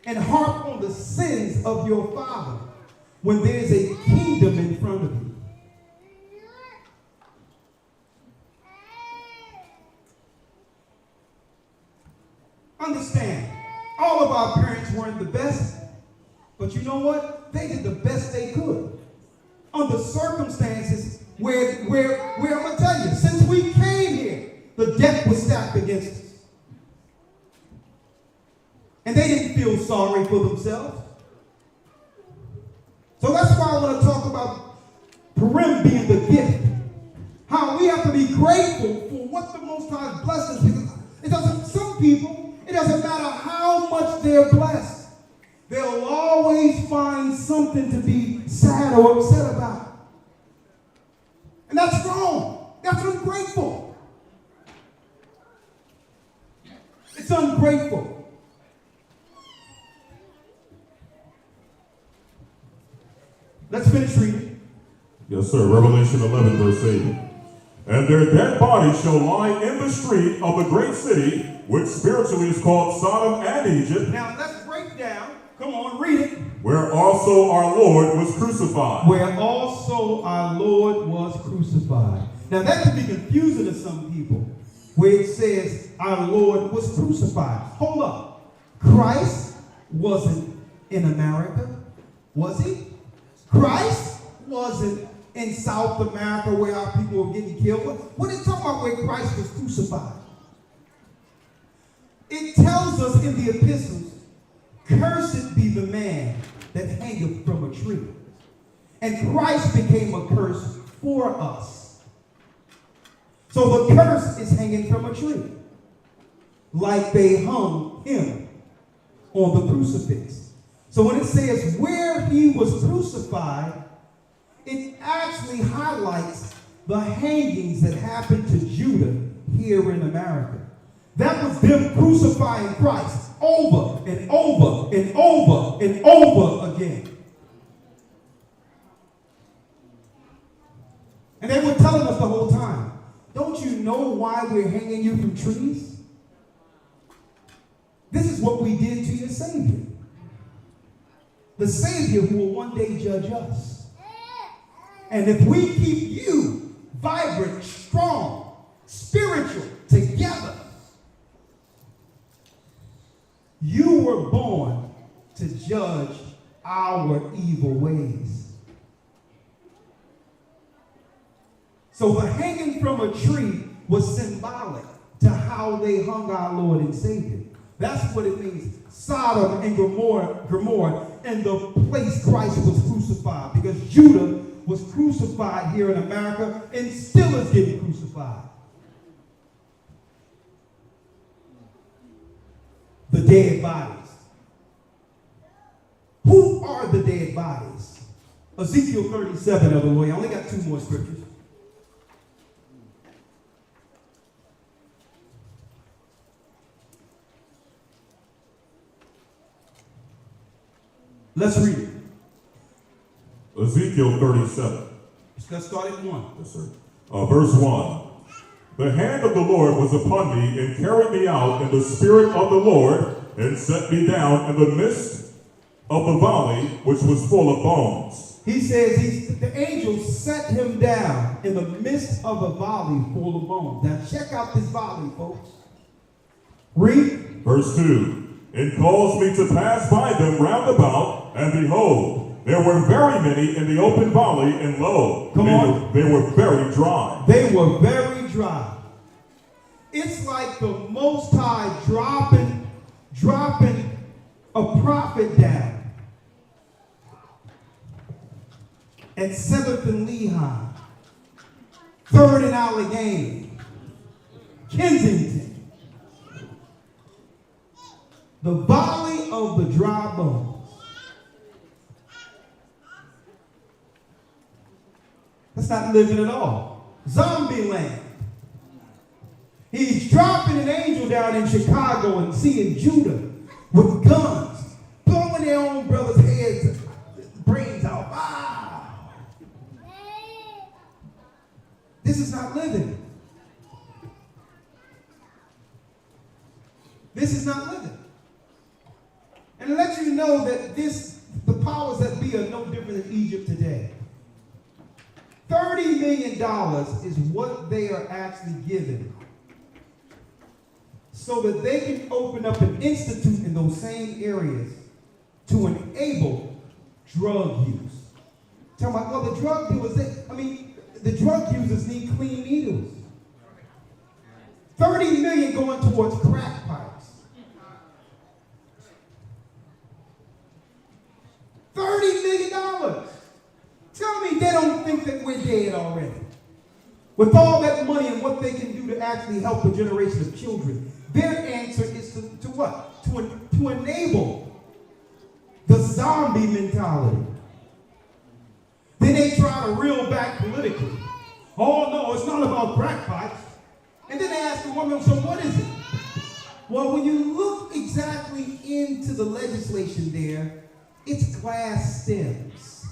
and harp on the sins of your father when there's a kingdom in front of you? Understand, all of our parents weren't the best, but you know what? They did the best they could under circumstances where I'm going to tell you, since we came here, the deck was stacked against us. And they didn't feel sorry for themselves. So that's why I want to talk about PURIM being the gift. How we have to be grateful for what the Most High has blessed us. Because it doesn't, some people, it doesn't matter how much they're blessed. They'll always find something to be sad or upset about. And that's wrong. That's ungrateful. It's ungrateful. Let's finish reading. Yes, sir. Revelation 11, verse 8. And their dead bodies shall lie in the street of the great city, which spiritually is called Sodom and Egypt. Now let's break down. Come on, read it. Where also our Lord was crucified. Where also our Lord was crucified. Now that can be confusing to some people, where it says our Lord was crucified. Hold up. Christ wasn't in America, was he? Christ wasn't in South America where our people were getting killed. What is it talking about where Christ was crucified? It tells us in the epistles, cursed be the man that hangeth from a tree. And Christ became a curse for us. So the curse is hanging from a tree. like they hung him on the crucifix. So when it says where he was crucified, it actually highlights the hangings that happened to Judah here in America. That was them crucifying Christ over and over and over and over again. And they were telling us the whole time, don't you know why we're hanging you from trees? This is what we did to your Savior. The Savior who will one day judge us. And if we keep you vibrant, strong, spiritual, together, you were born to judge our evil ways. So the hanging from a tree was symbolic to how they hung our Lord and Savior. That's what it means. Sodom and Gomorrah and the place Christ was crucified. Because Judah was crucified here in America and still is getting crucified. The dead bodies. Who are the dead bodies? Ezekiel 37, other way. I only got 2 more scriptures. Let's read it. Ezekiel 37. Let's start at 1. Yes, sir. Verse 1. The hand of the Lord was upon me and carried me out in the spirit of the Lord and set me down in the midst of the valley which was full of bones. He says the angel set him down in the midst of a valley full of bones. Now check out this valley, folks. Read. Verse 2. And caused me to pass by them round about, and behold, there were very many in the open valley, and lo, they were very dry. They were very dry. It's like the Most High dropping a prophet down at 7th and Lehigh, 3rd and Allegheny, Kensington. The valley of the dry bones. That's not living at all. Zombie land. He's dropping an angel down in Chicago and seeing Judah with guns, blowing their own brother's heads, brains out. Wow. This is not living. This is not living. And to let you know that the powers that be are no different than Egypt today. $30 million is what they are actually given so that they can open up an institute in those same areas to enable drug use. Talking about, well, the drug dealers, the drug users need clean needles. 30 million going towards crack pipes. $30 million. Tell me they don't think that we're dead already. With all that money and what they can do to actually help a generation of children, their answer is to what? To enable the zombie mentality. Then they try to reel back politically. Oh no, it's not about crack pipes. And then they ask the woman, so what is it? Well, when you look exactly into the legislation there, it's glass stems.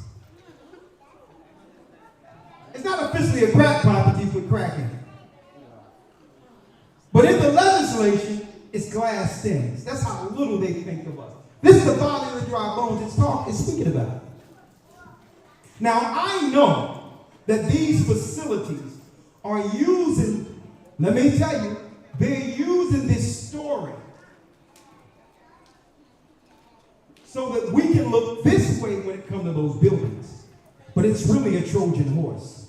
It's not officially a crack pipe if you put crack in it. But in the legislation, it's glass stems. That's how little they think of us. This is the valley of the dry bones it's speaking about. Now, I know that these facilities are using, let me tell you, they're using this story so that we can look this way when it comes to those buildings. But it's really a Trojan horse.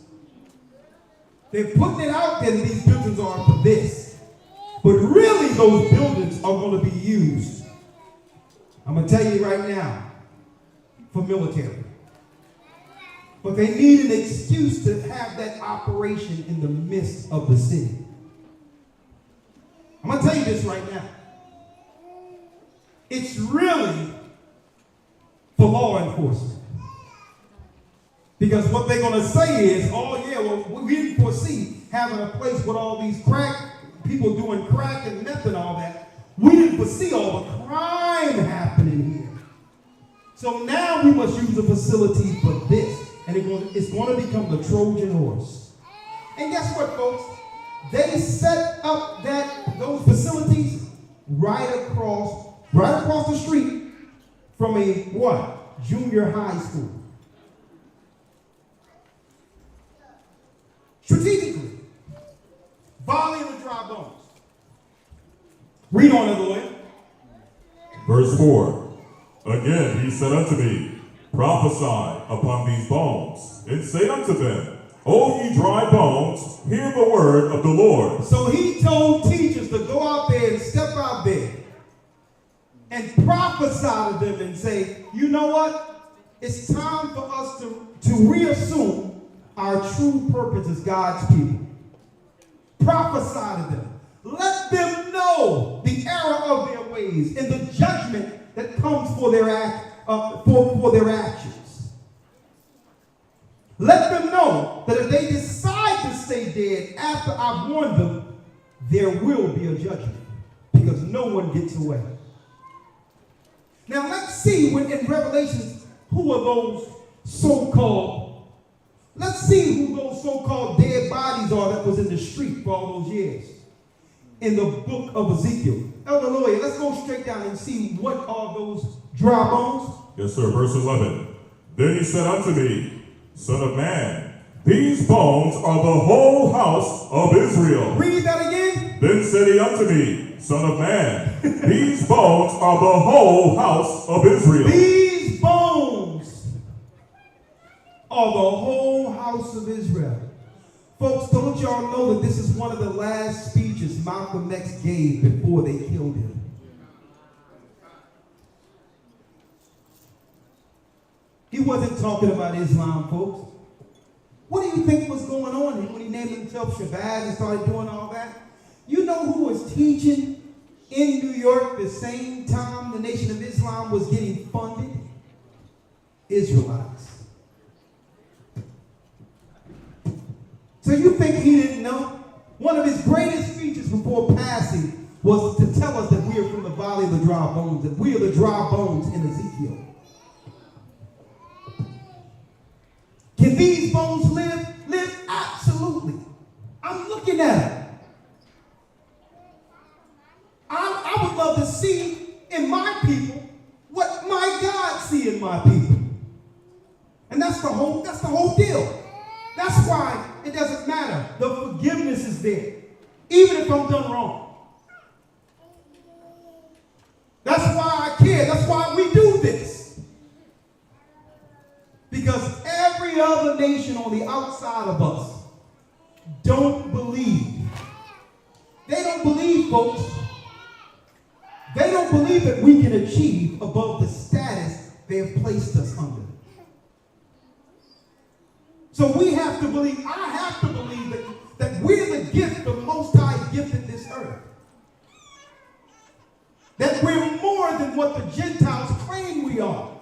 They're putting it out there that these buildings are for this. But really those buildings are going to be used, I'm going to tell you right now, for military. But they need an excuse to have that operation in the midst of the city. I'm going to tell you this right now. It's really for law enforcement. Because what they're going to say is, oh yeah, well, we didn't foresee having a place with all these people doing crack and meth and all that. We didn't foresee all the crime happening here. So now we must use a facility for this. And it's going to become the Trojan horse. And guess what, folks? They set up those facilities right across the street from a what? Junior high school. Strategically. Volley the dry bones. Read on it, Lord. Verse 4. Again he said unto me, prophesy upon these bones, and say unto them, O ye dry bones, hear the word of the Lord. So he told teachers to go out there and step out there and prophesy to them and say, you know what? It's time for us to reassume our true purpose as God's people. Prophesy to them. Let them know the error of their ways and the judgment that comes for their actions. Let them know that if they decide to stay dead after I've warned them, there will be a judgment because no one gets away. Now let's see in Revelations who are those so-called, let's see who those so-called dead bodies are that was in the street for all those years. In the book of Ezekiel. Elder Lawyer, let's go straight down and see what are those dry bones. Yes, sir. Verse 11. Then he said unto me, Son of man, these bones are the whole house of Israel. Read that again. Then said he unto me, Son of man, these bones are the whole house of Israel. These bones are the whole house of Israel. Folks, don't y'all know that this is one of the last speeches Malcolm X gave before they killed him? He wasn't talking about Islam, folks. What do you think was going on when he named himself Shabazz and started doing all that? You know who was teaching in New York the same time the Nation of Islam was getting funded? Israelites. So you think he didn't know? One of his greatest speeches before passing was to tell us that we are from the valley of the dry bones, that we are the dry bones in Ezekiel. Can these bones live? Live? Absolutely. I'm looking at it. I would love to see in my people what my God see in my people. And that's the whole deal. That's why it doesn't matter. The forgiveness is there. Even if I'm done wrong. That's why I care. That's why we do this. Because every other nation on the outside of us don't believe. They don't believe, folks. They don't believe that we can achieve above the status they have placed us under. So we have to believe, I have to believe that we're the gift, the Most High gifted this earth. That we're more than what the Gentiles claim we are.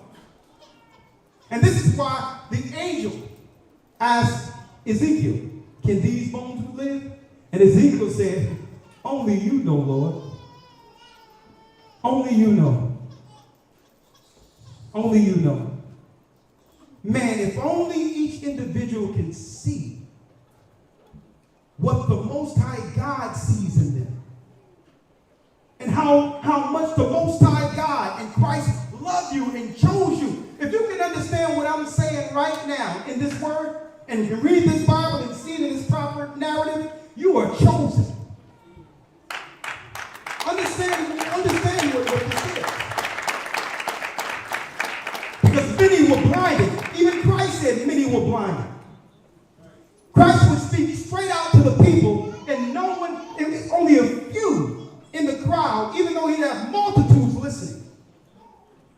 And this is why the angel asked Ezekiel, can these bones live? And Ezekiel said, only you know, Lord. Only you know. Only you know. Man, if only each individual can see what the Most High God sees in them. And how much the Most High God and Christ love you and chose you. If you can understand what I'm saying right now in this word, and you can read this Bible and see it in its proper narrative, you are chosen. Understand what this is. Because many were blinded. Even Christ said many were blinded. Christ would speak straight out to the people, and no one, only a few in the crowd, even though he'd have multitudes listening.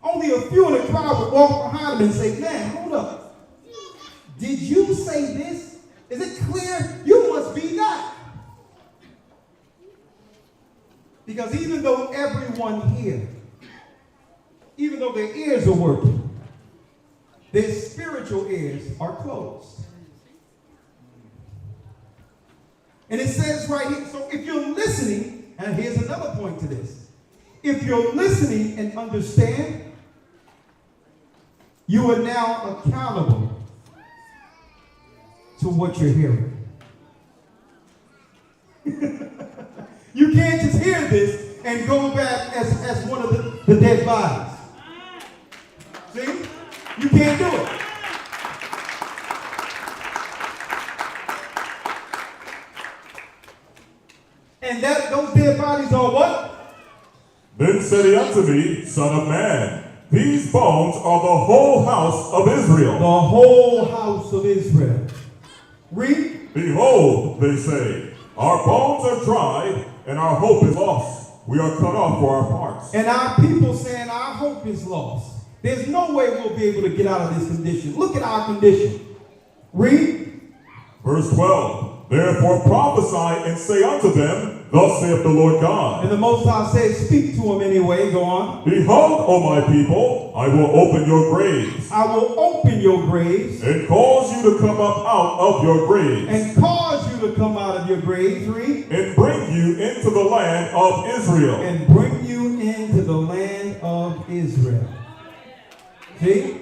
Only a few in the crowd would walk behind him and say, man, hold up. Did you say this? Is it clear? You must be that. Because even though everyone here, even though their ears are working, their spiritual ears are closed. And it says right here, so if you're listening, and here's another point to this. If you're listening and understand, you are now accountable to what you're hearing. You can't just hear this and go back as one of the dead bodies. See? You can't do it. And those dead bodies are what? Then said he unto me, Son of man, these bones are the whole house of Israel. The whole house of Israel. Read. Behold, they say, our bones are dried, and our hope is lost. We are cut off for our parts. And our people saying our hope is lost. There's no way we'll be able to get out of this condition. Look at our condition. Read. Verse 12. Therefore prophesy and say unto them, Thus saith the Lord God. And the Most High says, speak to them anyway. Go on. Behold, O my people, I will open your graves. I will open your graves. And cause you to come up out of your graves. And cause you to come out of your graves. Read. And bring you into the land of Israel. And bring you into the land of Israel. See?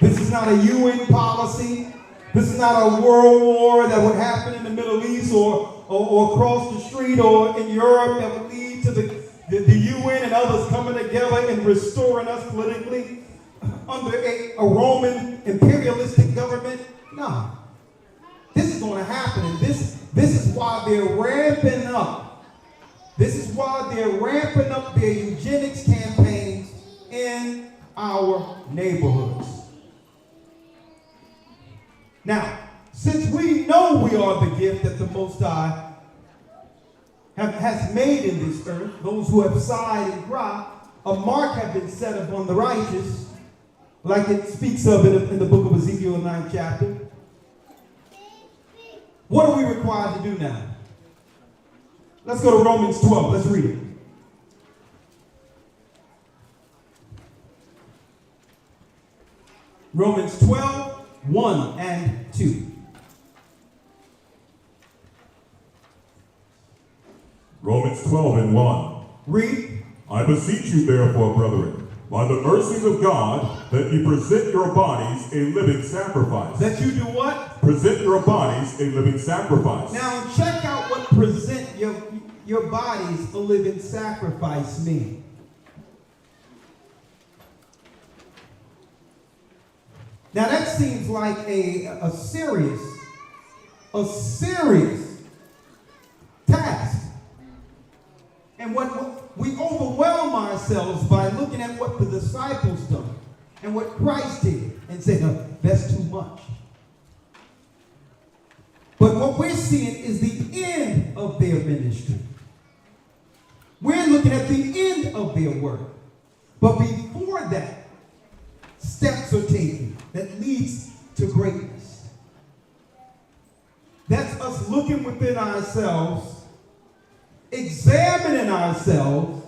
This is not a UN policy. This is not a world war that would happen in the Middle East or across the street or in Europe that would lead to the UN and others coming together and restoring us politically under a Roman imperialistic government. No. This is going to happen, and this is why they're ramping up. This is why they're ramping up their eugenics campaigns in our neighborhoods. Now, since we know we are the gift that the Most High has made in this earth, those who have sighed and cried, a mark have been set upon the righteous, like it speaks of in the book of Ezekiel, 9th chapter. What are we required to do now? Let's go to Romans 12. Let's read it. Romans 12. 1 and 2. Romans 12 and 1. Read. I beseech you therefore, brethren, by the mercies of God, that you present your bodies a living sacrifice. That you do what? Present your bodies a living sacrifice. Now check out what present your bodies a living sacrifice means. Now that seems like a serious task. And what we overwhelm ourselves by looking at what the disciples done and what Christ did and say, no, that's too much. But what we're seeing is the end of their ministry. We're looking at the end of their work. But before that, steps are taken that leads to greatness. That's us looking within ourselves, examining ourselves,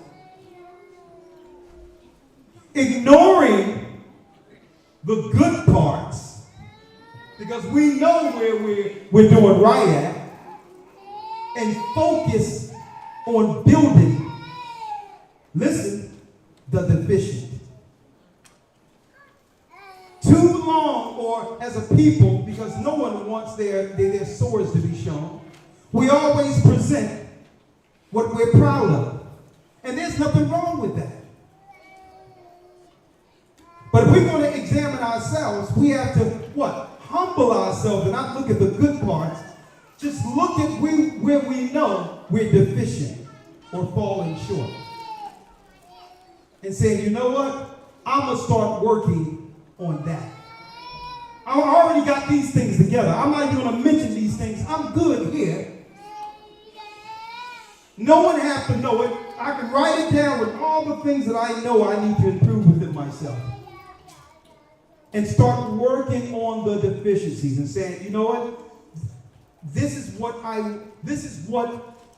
ignoring the good parts, because we know where we're doing right at, and focus on building, listen, the deficient. Too long, or as a people, because no one wants their swords to be shown, we always present what we're proud of. And there's nothing wrong with that. But if we're going to examine ourselves, we have to, what? Humble ourselves and not look at the good parts. Just look at where we know we're deficient or falling short. And say, you know what? I'm going to start working on that. I already got these things together. I'm not even going to mention these things. I'm good here. No one has to know it. I can write it down with all the things that I know I need to improve within myself. and start working on the deficiencies and saying, you know what? This is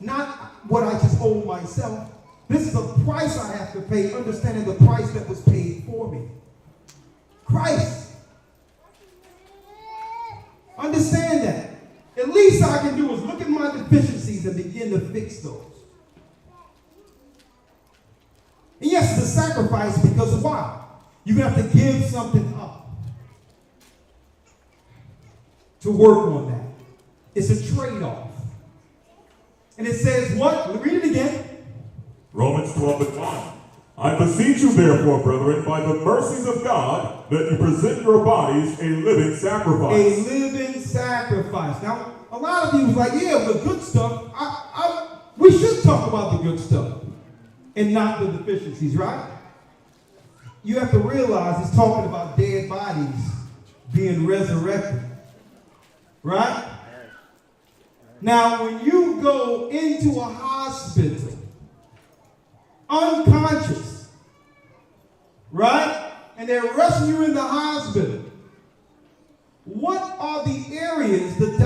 not what I just owe myself. This is a price I have to pay, understanding the price that was paid for me. Christ. Understand that. At least I can do is look at my deficiencies and begin to fix those. And yes, it's a sacrifice because why? You have to give something up to work on that. It's a trade-off. And it says what? Read it again. Romans 12:1. I beseech you therefore, brethren, by the mercies of God, that you present your bodies a living sacrifice. A living sacrifice. Now, a lot of you was like, yeah, the good stuff. We should talk about the good stuff and not the deficiencies, right? You have to realize it's talking about dead bodies being resurrected. Right? Now, when you go into a hospital, unconscious, right? And they're rushing you in the hospital. What are the areas the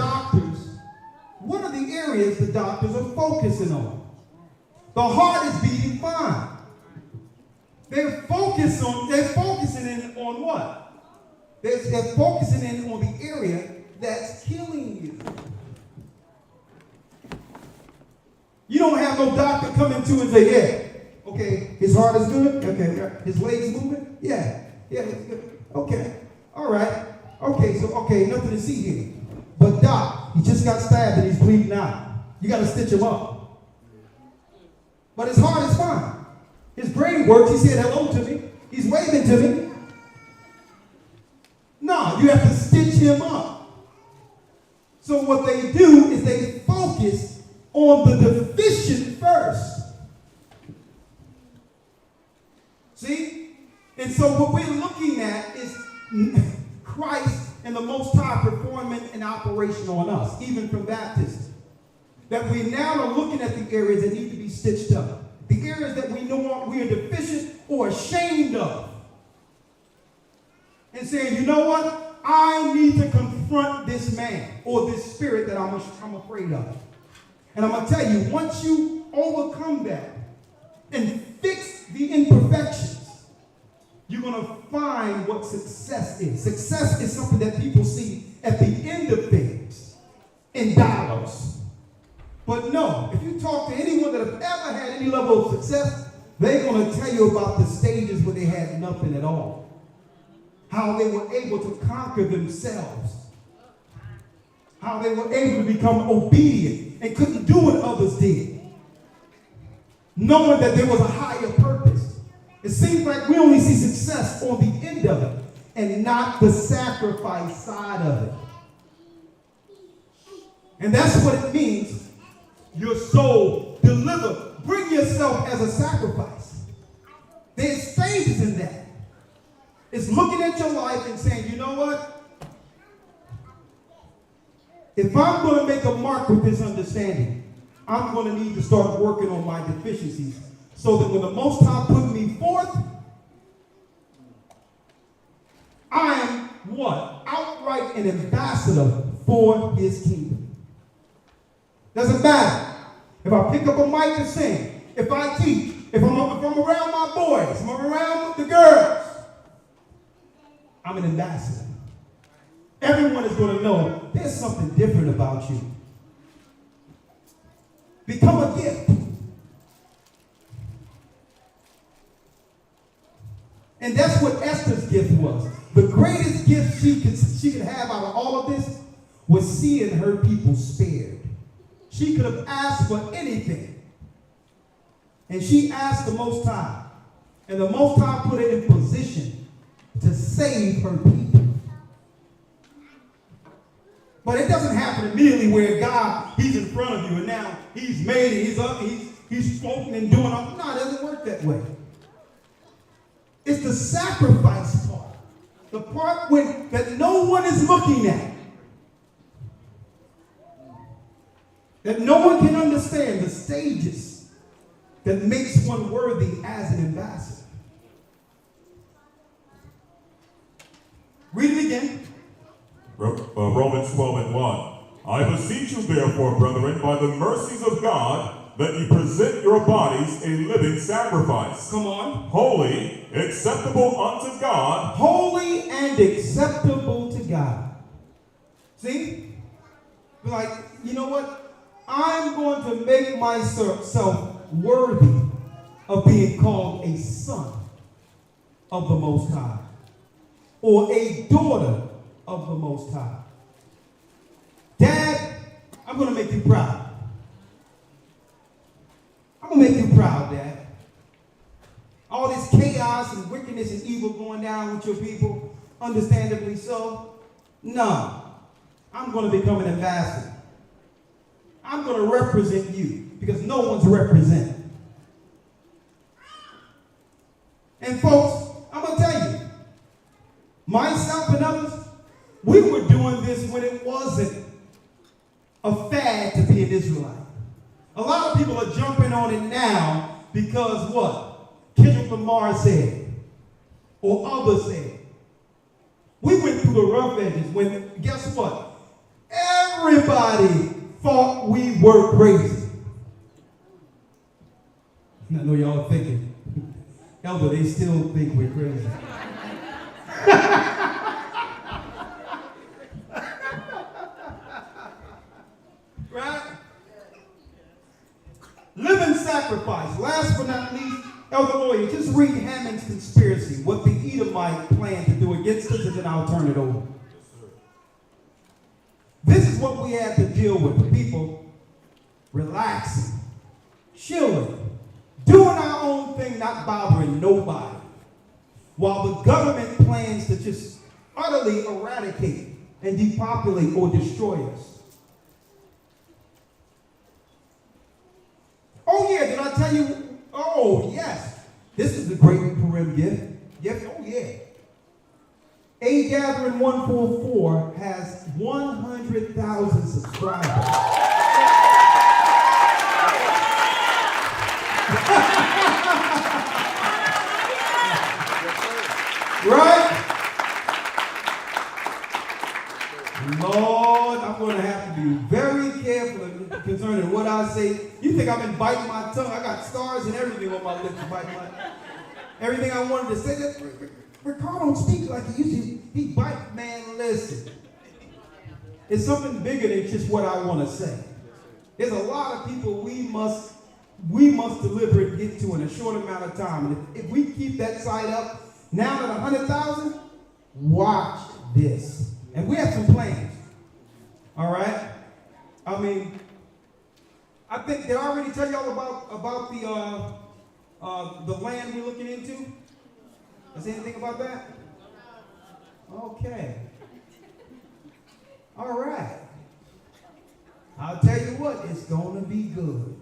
doctors are focusing on? The heart is beating fine. They're focusing in on what? They're focusing in on the area that's killing you. You don't have no doctor come into and say, yeah, okay, his heart is good. Okay, his legs moving. Yeah, it's good. Okay, all right. Okay, nothing to see here. But doc, he just got stabbed and he's bleeding out. You got to stitch him up. But his heart is fine. His brain works. He said hello to me. He's waving to me. No, you have to stitch him up. So what they do is they focus on the deficient first. See? And so what we're looking at is Christ and the Most High performing an operation on us, even from baptism. That we now are looking at the areas that need to be stitched up. The areas that we know we are deficient or ashamed of. And saying, you know what? I need to confront this man or this spirit that I'm afraid of. And I'm going to tell you, once you overcome that and fix the imperfections, you're going to find what success is. Success is something that people see at the end of things in dollars. But no, if you talk to anyone that have ever had any level of success, they're going to tell you about the stages where they had nothing at all. How they were able to conquer themselves. How they were able to become obedient and couldn't do what others did. Knowing that there was a higher purpose. It seems like we only see success on the end of it and not the sacrifice side of it. And that's what it means. Your soul delivered. Bring yourself as a sacrifice. There's stages in that. It's looking at your life and saying, you know what? If I'm going to make a mark with this understanding, I'm going to need to start working on my deficiencies so that when the Most High put me forth, I am what? Outright an ambassador for his kingdom. Doesn't matter. If I pick up a mic and sing, if I teach, if I'm around my boys, if I'm around the girls, I'm an ambassador. Everyone is going to know there's something different about you. Become a gift. And that's what Esther's gift was. The greatest gift she could have out of all of this was seeing her people spared. She could have asked for anything. And she asked the Most High. And the Most High put her in position to save her people. But it doesn't happen immediately where God, he's in front of you and now he's made it, he's up, he's spoken and doing all. No, it doesn't work that way. It's the sacrifice part. The part that no one is looking at. That no one can understand the stages that makes one worthy as an ambassador. Romans 12:1. I beseech you therefore, brethren, by the mercies of God, that ye present your bodies a living sacrifice. Come on. Holy, acceptable unto God. Holy and acceptable to God. See? Like, you know what? I'm going to make myself worthy of being called a son of the Most High, or a daughter of the Most High. Dad, I'm going to make you proud. I'm going to make you proud, Dad. All this chaos and wickedness and evil going down with your people, understandably so. No, I'm going to become an ambassador. I'm going to represent you because no one's represented. And folks, I'm going to tell you, myself and others, we were doing this when it wasn't a fad to be an Israelite. A lot of people are jumping on it now because what? Kendrick Lamar said, or others said. We went through the rough edges when, guess what? Everybody thought we were crazy. I know y'all are thinking, Elder, they still think we're crazy. Right? Living sacrifice. Last but not least, Elder Lawyer, just read Hammond's conspiracy, what the Edomite planned to do against us, and then I'll turn it over. This is what we had to deal with. The people relaxing, chilling, doing our own thing, not bothering nobody, while the government plans to just utterly eradicate and depopulate or destroy us. Oh yeah, did I tell you? Oh yes, this is the great PURIM gift. Yes, oh yeah. A Gathering 144 has 100,000 subscribers. Right? Lord, I'm going to have to be very careful concerning what I say. You think I've been biting my tongue? I got stars and everything on my lips. Everything I wanted to say. Ricardo don't speak like he used to. He bite, man, listen. It's something bigger than just what I want to say. There's a lot of people we must deliver and get to in a short amount of time. And if we keep that side up, now at 100,000, watch this. And we have some plans. All right? I mean, I think, did I already tell y'all about the land we're looking into? Is there anything about that? Okay. All right. I'll tell you what, it's going to be good.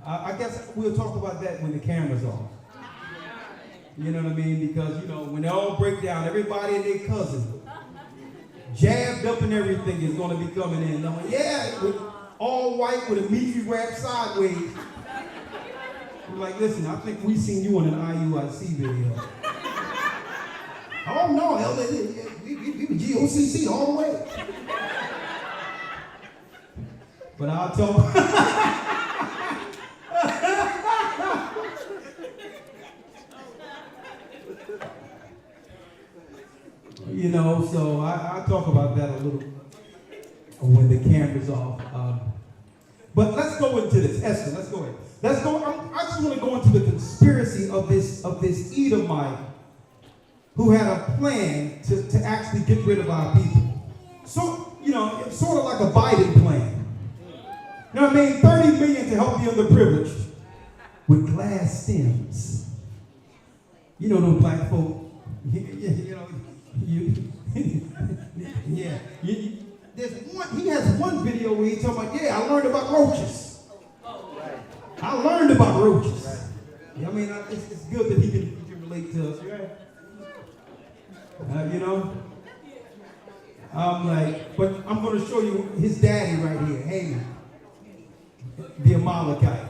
I guess we'll talk about that when the camera's off. You know what I mean? Because, you know, when they all break down, everybody and their cousin, jabbed up and everything is going to be coming in. I'm like, yeah, with all white with a meaty wrap sideways. I'm like, listen, I think we seen you on an IUIC video. Oh, no, Elder, we were GOCC all the way. But I'll talk. You know, so I'll talk about that a little when the camera's off. But let's go into this. Esther, let's go in. Let's go. I just want to go into the conspiracy of this Edomite who had a plan to actually get rid of our people. So, you know, it's sort of like a Biden plan. You know what I mean? 30 million to help the underprivileged with glass stems. You know those black folk. You know, yeah. There's one. He has one video where he's talking about, yeah, I learned about roaches. I learned about roaches. I mean, it's good that he can relate to us, right? You know? I'm like, but I'm going to show you his daddy right here, Haman, the Amalekite,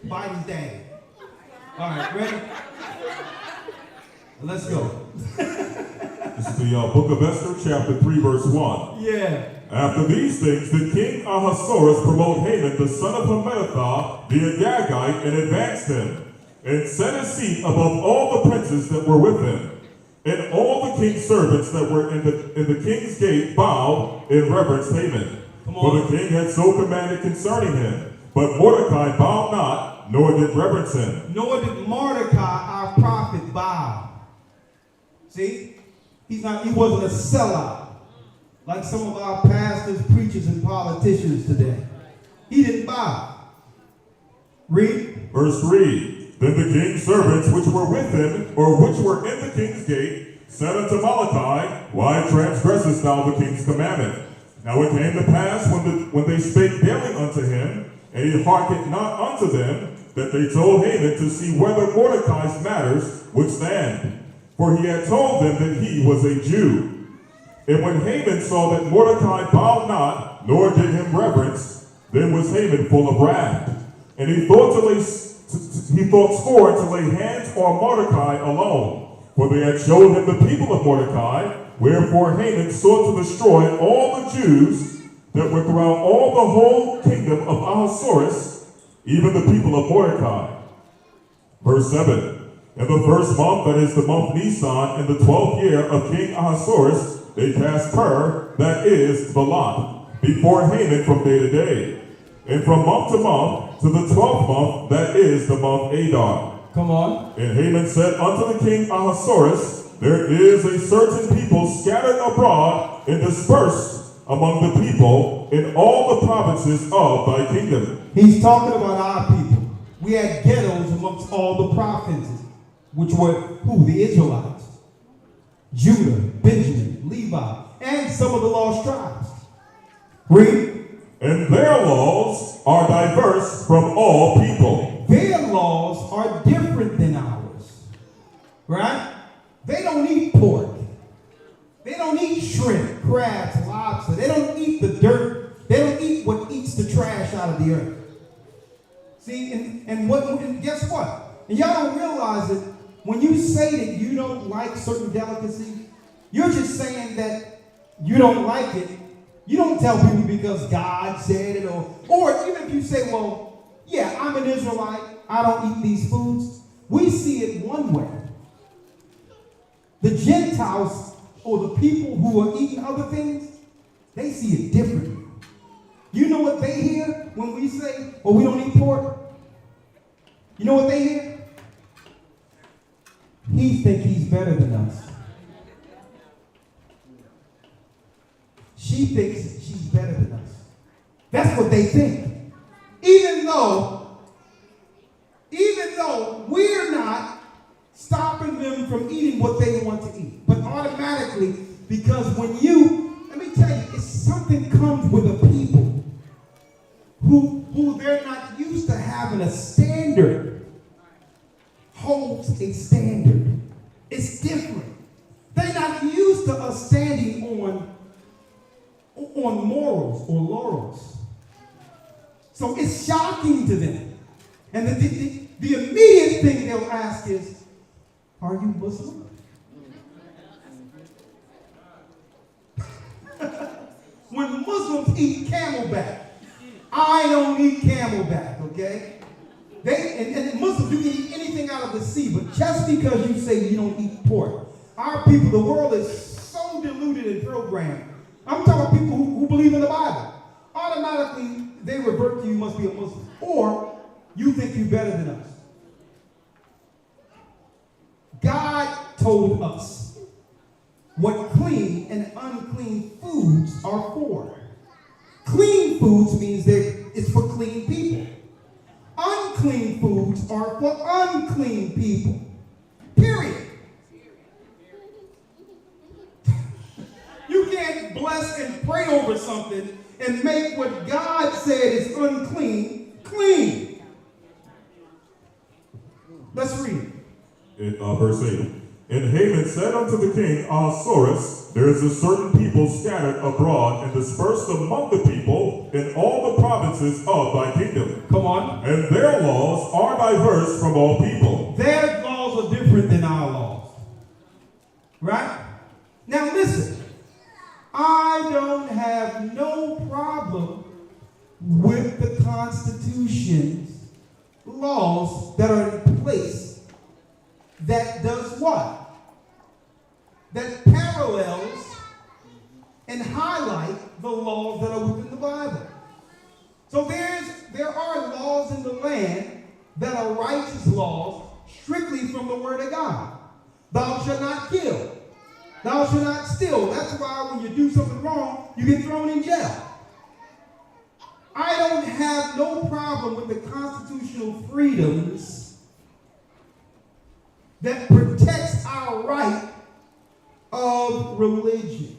Biden's daddy. All right, ready? Let's go. This is the book of Esther, chapter 3, verse 1. Yeah. After these things, the king Ahasuerus promoted Haman, the son of Hammedatha, the Agagite, and advanced him, and set his seat above all the princes that were with him. And all the king's servants that were in the king's gate bowed and reverenced Haman. For the king had so commanded concerning him. But Mordecai bowed not, nor did reverence him. Nor did Mordecai, our prophet, bow. See? He wasn't a sellout like some of our pastors, preachers, and politicians today. He didn't bow. Read. Verse 3. Then the king's servants which were with him, or which were in the king's gate, said unto Malachi, Why transgressest thou the king's commandment? Now it came to pass when they spake daily unto him, and he hearkened not unto them, that they told Haman to see whether Mordecai's matters would stand. For he had told them that he was a Jew. And when Haman saw that Mordecai bowed not, nor did him reverence, then was Haman full of wrath. And he thought scorn to lay hands on Mordecai alone. For they had showed him the people of Mordecai, wherefore Haman sought to destroy all the Jews that were throughout all the whole kingdom of Ahasuerus, even the people of Mordecai. Verse 7. In the first month, that is the month Nisan, in the 12th year of King Ahasuerus, they cast Pur, that is the lot, before Haman from day to day. And from month to month, to the 12th month, that is the month Adar. Come on. And Haman said unto the king Ahasuerus, There is a certain people scattered abroad and dispersed among the people in all the provinces of thy kingdom. He's talking about our people. We had ghettos amongst all the provinces, which were who? The Israelites. Judah, Benjamin, Levi, and some of the lost tribes. Read. And their laws are diverse from all people. Their laws are different than ours. Right? They don't eat pork. They don't eat shrimp, crabs, lobster. They don't eat the dirt. They don't eat what eats the trash out of the earth. See, and guess what? And y'all don't realize it. When you say that you don't like certain delicacy, you're just saying that you don't like it. You don't tell people because God said it, or even if you say, well, yeah, I'm an Israelite, I don't eat these foods. We see it one way. The Gentiles, or the people who are eating other things, they see it differently. You know what they hear when we say, well, we don't eat pork? You know what they hear? He thinks he's better than us. She thinks she's better than us. That's what they think. Even though we're not stopping them from eating what they want to eat. But automatically, because let me tell you, it's something comes with the people who they're not used to having a standard. Holds a standard. It's different. They're not used to us standing on morals or laurels. So it's shocking to them. And the immediate thing they'll ask is, are you Muslim? When Muslims eat camelback, I don't eat camelback, okay? And Muslims, you can eat anything out of the sea, but just because you say you don't eat pork, our people, the world is so deluded and programmed. I'm talking about people who believe in the Bible. Automatically, they revert to you must be a Muslim. Or you think you're better than us. God told us what clean and unclean foods are for. Clean foods means that it's for clean people. Unclean foods are for unclean people. Period. You can't bless and pray over something and make what God said is unclean, clean. Let's read. Verse 8. And Haman said unto the king Ahasuerus, There is a certain people scattered abroad and dispersed among the people in all the provinces of thy kingdom. Come on. And their laws are diverse from all people. Their laws are different than our laws. Right? Now listen, I don't have no problem with the Constitution's laws that are in place that does what? That parallels and highlight the laws that are within the Bible. So there are laws in the land that are righteous laws strictly from the Word of God. Thou shalt not kill. Thou shalt not steal. That's why when you do something wrong, you get thrown in jail. I don't have no problem with the constitutional freedoms that protects our right of religion.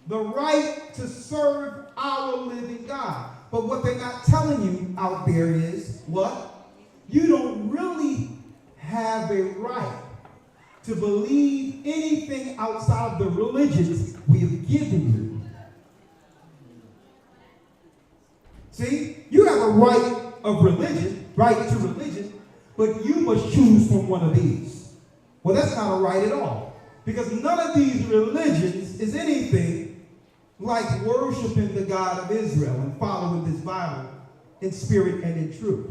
The right to serve our living God. But what they're not telling you out there is, what? You don't really have a right to believe anything outside of the religions we have given you. See? You have a right of religion, right to religion, but you must choose from one of these. Well, that's not a right at all. Because none of these religions is anything like worshiping the God of Israel and following this Bible in spirit and in truth.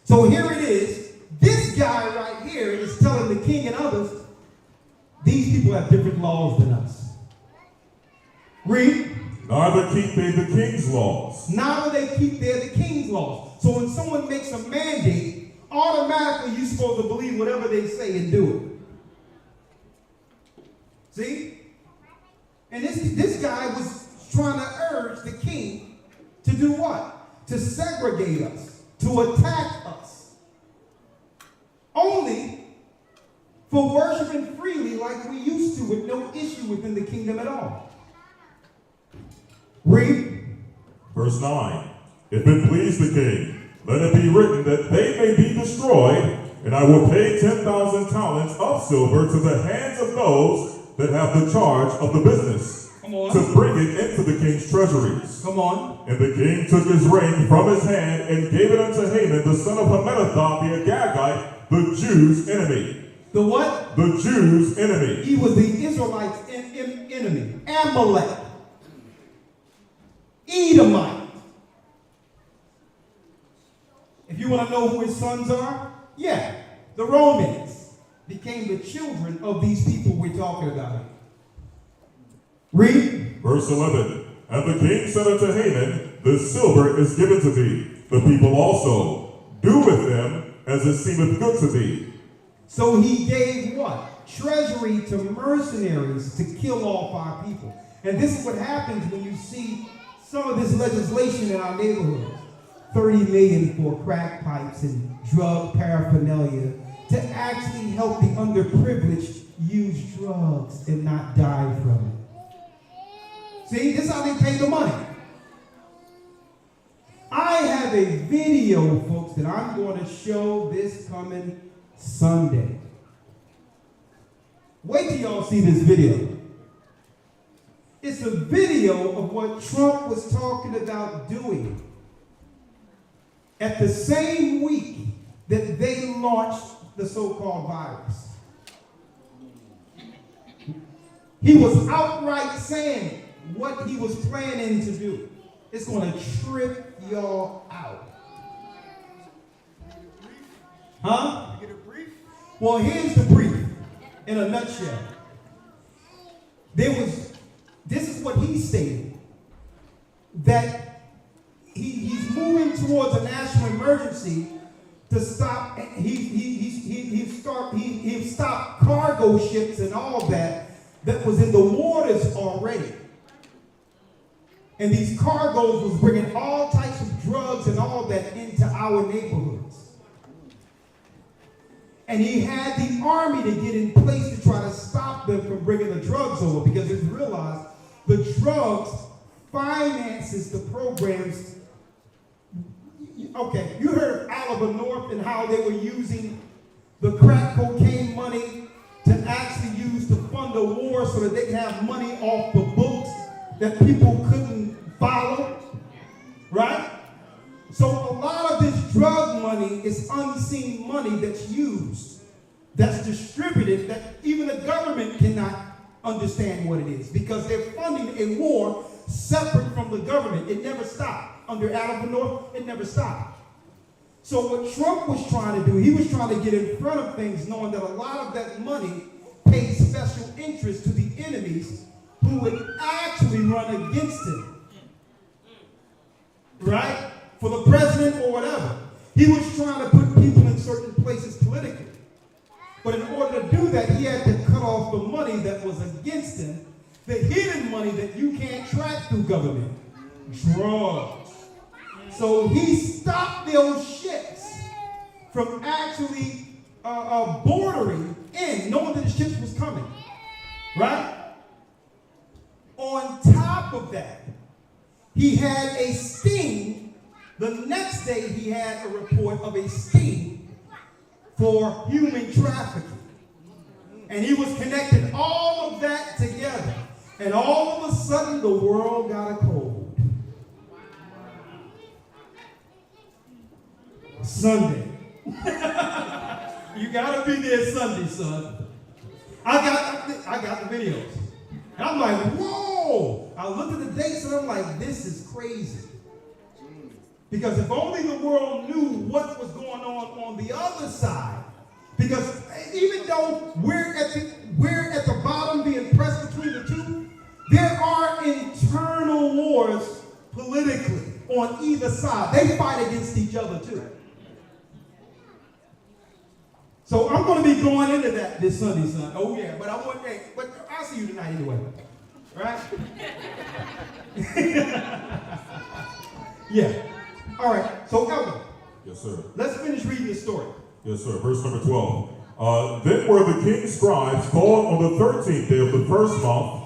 So here it is. This guy right here is telling the king and others, these people have different laws than us. Read. Neither keep they the king's laws. Neither they keep they the king's laws. So when someone makes a mandate, automatically you're supposed to believe whatever they say and do it. See? And this guy was trying to urge the king to do what? To segregate us, to attack us. Only for worshiping freely like we used to with no issue within the kingdom at all. Read. Verse 9. If it please the king, let it be written that they may be destroyed, and I will pay 10,000 talents of silver to the hands of those that have the charge of the business, to bring it into the king's treasuries. Come on. And the king took his ring from his hand and gave it unto Haman, the son of Hammedatha, the Agagite, the Jews' enemy. The what? The Jews' enemy. He was the Israelites' enemy. Amalek. Edomite. If you want to know who his sons are, yeah, the Romans became the children of these people we're talking about. Read. Verse 11. And the king said unto Haman, the silver is given to thee, the people also. Do with them as it seemeth good to thee. So he gave what? Treasury to mercenaries to kill off our people. And this is what happens when you see some of this legislation in our neighborhoods. 30 million for crack pipes and drug paraphernalia to actually help the underprivileged use drugs and not die from it. See, this is how they pay the money. I have a video, folks, that I'm going to show this coming Sunday. Wait till y'all see this video. It's a video of what Trump was talking about doing at the same week that they launched the so-called virus. He was outright saying what he was planning to do. It's going to trip y'all out. Huh? You get a brief? Well, here's the brief in a nutshell. This is what he stated, that he's moving towards a national emergency to stop. He stopped cargo ships and all that was in the waters already. And these cargoes was bringing all types of drugs and all that into our neighborhoods. And he had the army to get in place to try to stop them from bringing the drugs over, because it's realized the drugs finances the programs. Okay, you heard of Alabama North and how they were using the crack cocaine money to actually use to fund a war so that they could have money off the books that people couldn't follow, right? So a lot of this drug money is unseen money that's used that's distributed that even the government cannot understand what it is, because they're funding a war separate from the government. It never stopped. Under Adam North, it never stopped. So what Trump was trying to do, he was trying to get in front of things, knowing that a lot of that money pays special interest to the enemies who would actually run against him. Right? For the president or whatever. He was trying to put people in certain places politically. But in order to do that, he had to cut off the money that was against him, the hidden money that you can't track through government. Drugs. So he stopped those ships from actually bordering in, knowing that the ships was coming. Right? On top of that, he had a sting. The next day, he had a report of a sting for human trafficking. And he was connecting all of that together. And all of a sudden, the world got a cold. Sunday. You gotta be there Sunday, son. I got the videos. And I'm like, whoa! I looked at the dates and I'm like, this is crazy. Because if only the world knew what was going on the other side. Because even though we're at the bottom being pressed between the two, there are internal wars politically on either side. They fight against each other too. So I'm going to be going into that this Sunday, son. Oh yeah, but I'll see you tonight anyway, right? Yeah. All right. So Elder. Yes, sir. Let's finish reading the story. Yes, sir. Verse number 12. Then were the king's scribes called on the 13th day of the first month,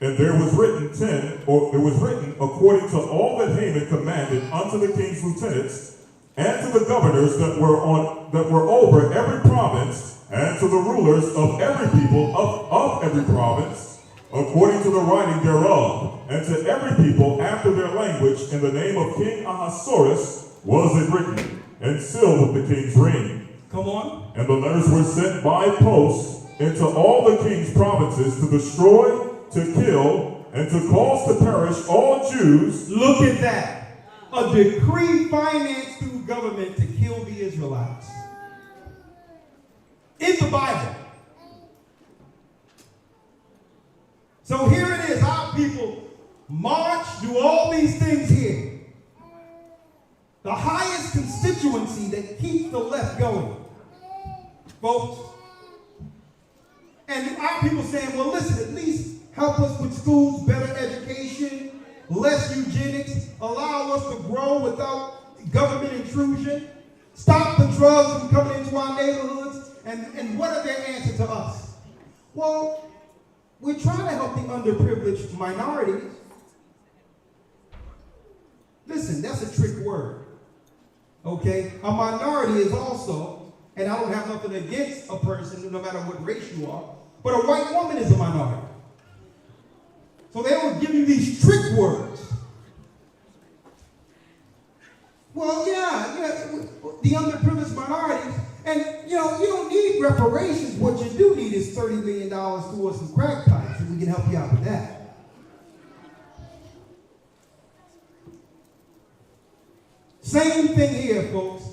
and there was written according to all that Haman commanded unto the king's lieutenants and to the governors that were over every province, and to the rulers of every people of every province, according to the writing thereof, and to every people after their language, in the name of King Ahasuerus was it written, and sealed with the king's ring. Come on. And the letters were sent by post into all the king's provinces to destroy, to kill, and to cause to perish all Jews. Look at that. A decree financed through government to kill the Israelites. In the Bible. So here it is. Our people march, do all these things here. The highest constituency that keeps the left going. Folks. And our people saying, well, listen, at least help us with schools, better education, less eugenics, allow us to grow without government intrusion, stop the drugs from coming into our neighborhoods, and what are their answer to us? Well, we're trying to help the underprivileged minorities. Listen, that's a trick word. Okay? A minority is also, and I don't have nothing against a person, no matter what race you are, but a white woman is a minority. So they will give you these trick words. Well, yeah, the underprivileged minorities, and you don't need reparations. What you do need is $30 million towards some crack pipes, and we can help you out with that. Same thing here, folks,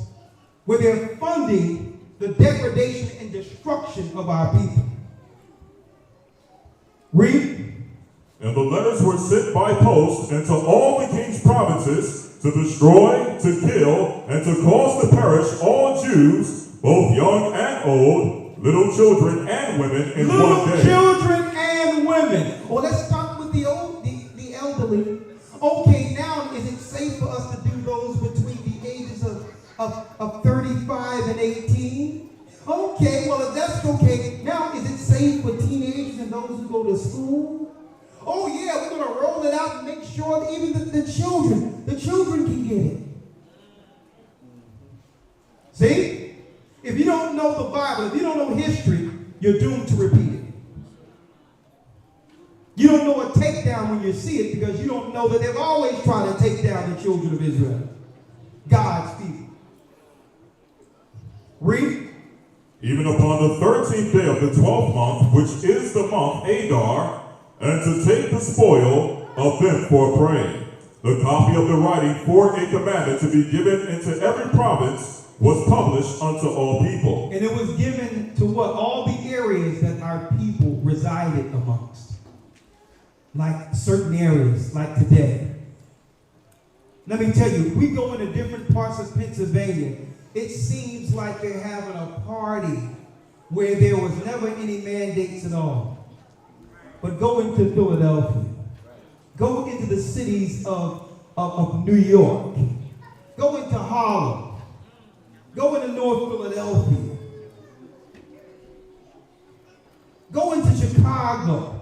where they're funding the degradation and destruction of our people. Read. And the letters were sent by post into all the king's provinces to destroy, to kill, and to cause to perish all Jews, both young and old, little children and women in one day. Little children and women. Well, let's start with the elderly. Okay, now is it safe for us to do those between the ages of 35 and 18? Okay, well, if that's okay, now is it safe for teenagers and those who go to school? Oh yeah, we're going to roll it out and make sure that even the children can get it. See? If you don't know the Bible, if you don't know history, you're doomed to repeat it. You don't know a takedown when you see it because you don't know that they've always tried to take down the children of Israel. God's people. Read. even upon the 13th day of the 12th month, which is the month Adar, and to take the spoil of them for prey. The copy of the writing for a commandment to be given into every province was published unto all people. And it was given to what? All the areas that our people resided amongst. Like certain areas, like today. Let me tell you, we go into different parts of Pennsylvania, it seems like they're having a party where there was never any mandates at all. But go into Philadelphia. Go into the cities of New York. Go into Harlem. Go into North Philadelphia. Go into Chicago.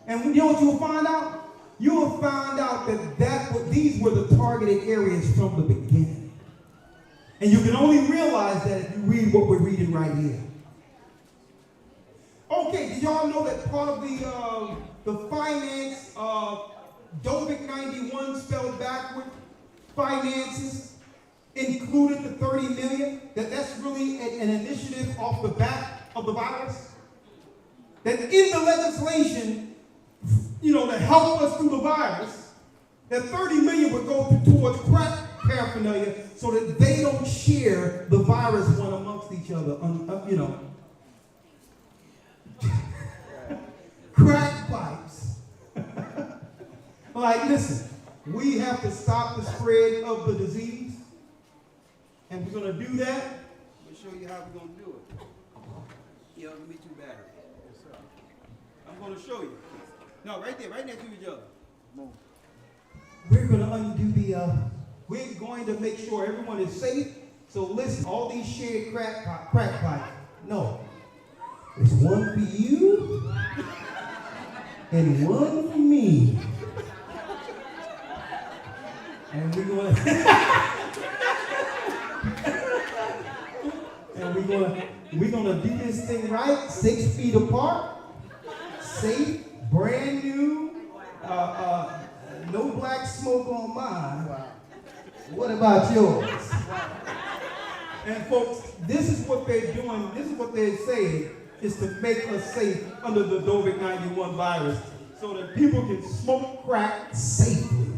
And you know what you'll find out? You will find out that these were the targeted areas from the beginning. And you can only realize that if you read what we're reading right here. Okay, did y'all know that part of the finance of GOCC 91 spelled backward finances included the 30 million? That's really an initiative off the back of the virus? That in the legislation, to help us through the virus, that 30 million would go towards crack paraphernalia so that they don't share the virus one amongst each other, crack pipes. Like, listen, we have to stop the spread of the disease, and we're going to do that. We'll show you how we're going to do it. Yo, give me 2 batteries. Yes, sir. I'm going to show you. No, right there, right next to each other. Move. We're going to undo we're going to make sure everyone is safe. So listen, all these shared crack pipes, no. There's one for you and one for me. And we're going to we're going to do this thing right, 6 feet apart, safe, brand new, no black smoke on mine. What about yours? And folks, this is what they're doing, this is what they're saying, is to make us safe under the GOCC 91 virus so that people can smoke crack safely.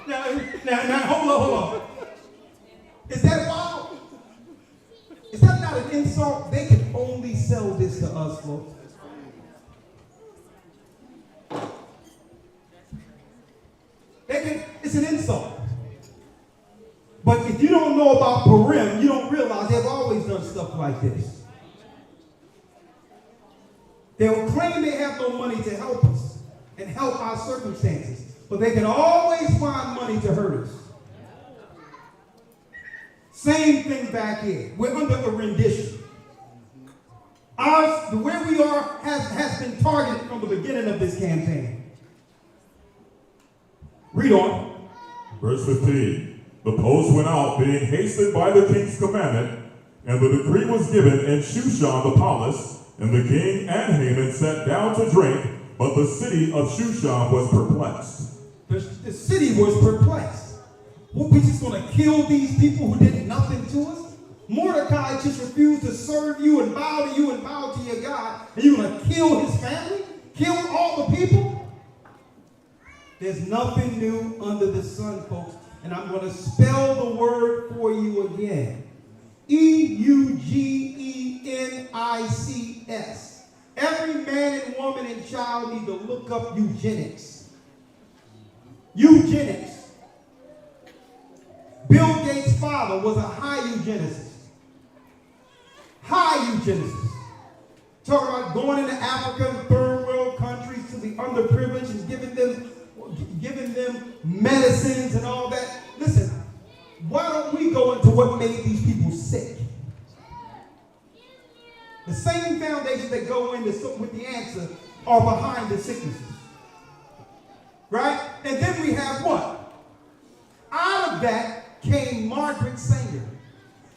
Now, hold on. Is that wild? Is that not an insult? They can only sell this to us, folks. It's an insult. But if you don't know about PURIM, you don't realize they've always done stuff like this. They will claim they have no money to help us and help our circumstances, but they can always find money to hurt us. Same thing back here. We're under a rendition. Where we are has been targeted from the beginning of this campaign. Read on. Verse 15. The post went out, being hastened by the king's commandment, and the decree was given in Shushan the palace, and the king and Haman sat down to drink, but the city of Shushan was perplexed. The city was perplexed. What, we just going to kill these people who did nothing to us? Mordecai just refused to serve you and bow to you and bow to your God, and you're going to kill his family? Kill all the people? There's nothing new under the sun, folks. And I'm going to spell the word for you again. EUGENICS. Every man and woman and child need to look up eugenics. Eugenics. Bill Gates' father was a high eugenicist. High eugenicist. Talking about going into Africa and third world countries to the underprivileged and giving them medicines and all that. Listen, why don't we go into what made these people sick? The same foundations that go in with the answer are behind the sicknesses. Right? And then we have what? Out of that came Margaret Sanger,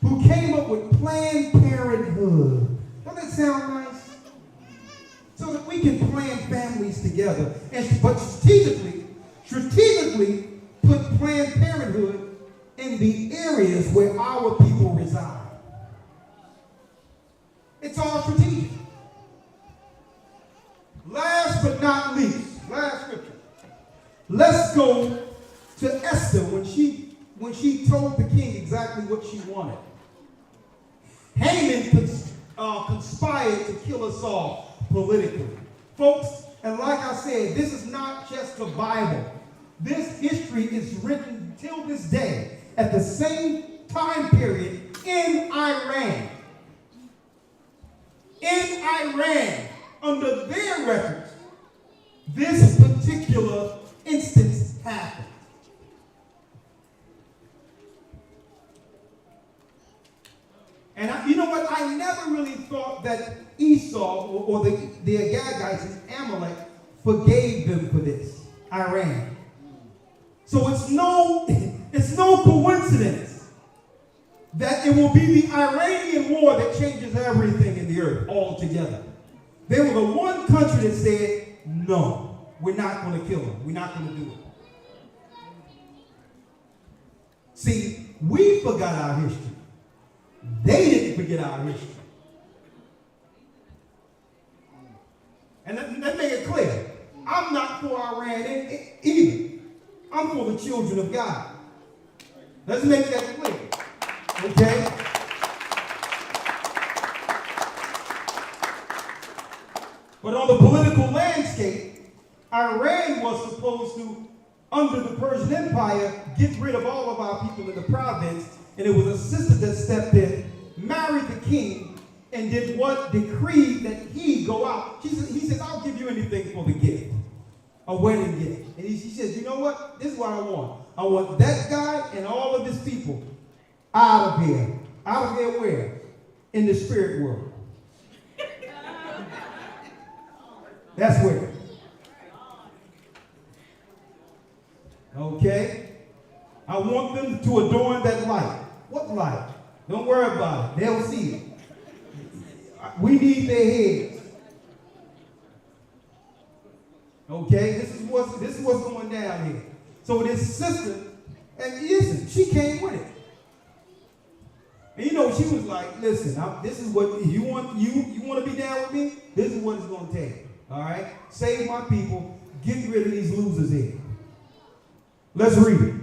who came up with Planned Parenthood. Doesn't that sound nice? So that we can plan families together. But strategically, It's all strategic. Last but not least, last scripture. Let's go to Esther when she told the king exactly what she wanted. Haman conspired to kill us all politically. Folks, and like I said, this is not just the Bible. This history is written till this day at the same time period in Iran. In Iran, under their records, this particular instance happened. And you know what? I never really thought that Esau or the Agagites and Amalek forgave them for this, Iran. So it's no coincidence that it will be the Iranian war that changes everything in the earth altogether. They were the one country that said, no, we're not going to kill them. We're not going to do it. See, we forgot our history. They didn't forget our history. And let me make it clear. I'm not for Iran either. I'm for the children of God. Let's make that clear. Okay? But on the political landscape, Iran was supposed to, under the Persian Empire, get rid of all of our people in the province. And it was a sister that stepped in, married the king, and did what? Decreed that he go out. He says, I'll give you anything for the gift, a wedding gift. And she says, you know what? This is what I want. I want that guy and all of his people out of here. Out of here where? In the spirit world. That's where. Okay? I want them to adorn that light. What light? Don't worry about it. They'll see it. We need their heads. Okay? This is what's going down here. So this sister, and listen, she came with it. And you know, she was like, listen, this is what you want to be down with me? This is what it's going to take. All right? Save my people. Get rid of these losers here. Let's read it.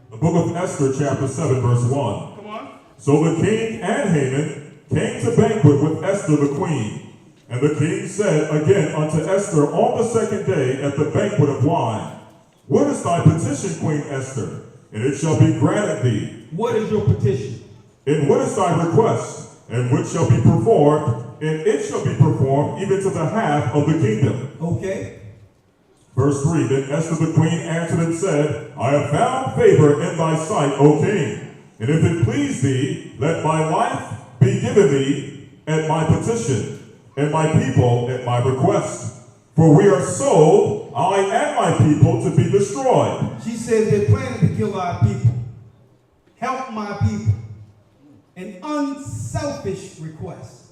The book of Esther, chapter 7, verse 1. Come on. So the king and Haman came to banquet with Esther the queen. And the king said again unto Esther on the second day at the banquet of wine, what is thy petition, Queen Esther? And it shall be granted thee. What is your petition? And what is thy request? And which shall be performed? And it shall be performed even to the half of the kingdom. Okay. Verse 3, then Esther the queen answered and said, I have found favor in thy sight, O king. And if it please thee, let my life be given thee at my petition, and my people at my request. For we are sold, I and my people, to be destroyed. She says they're planning to kill our people. Help my people. An unselfish request.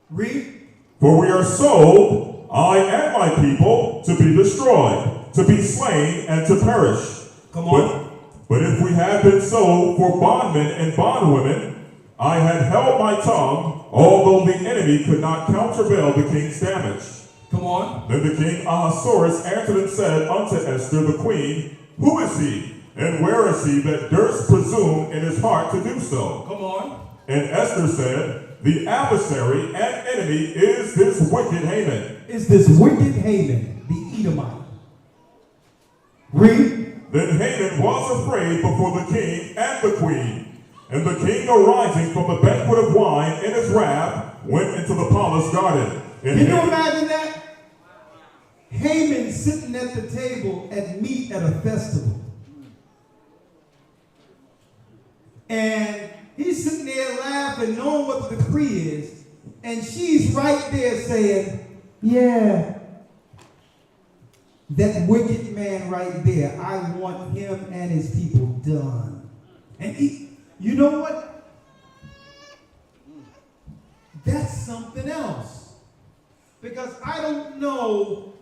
Read. For we are sold, I and my people, to be destroyed, to be slain, and to perish. Come on. But if we had been sold for bondmen and bondwomen, I had held my tongue, although the enemy could not countervail the king's damage. Come on. Then the king Ahasuerus answered and said unto Esther the queen, who is he, and where is he that durst presume in his heart to do so? Come on. And Esther said, the adversary and enemy is this wicked Haman. Is this wicked Haman, the Edomite. Read. Then Haman was afraid before the king and the queen. And the king, arising from the banquet of wine in his wrath, went into the palace garden. Can you imagine that? Haman sitting at the table at meat at a festival. And he's sitting there laughing, knowing what the decree is. And she's right there saying, yeah, that wicked man right there, I want him and his people done. And you know what? That's something else. Because I don't know,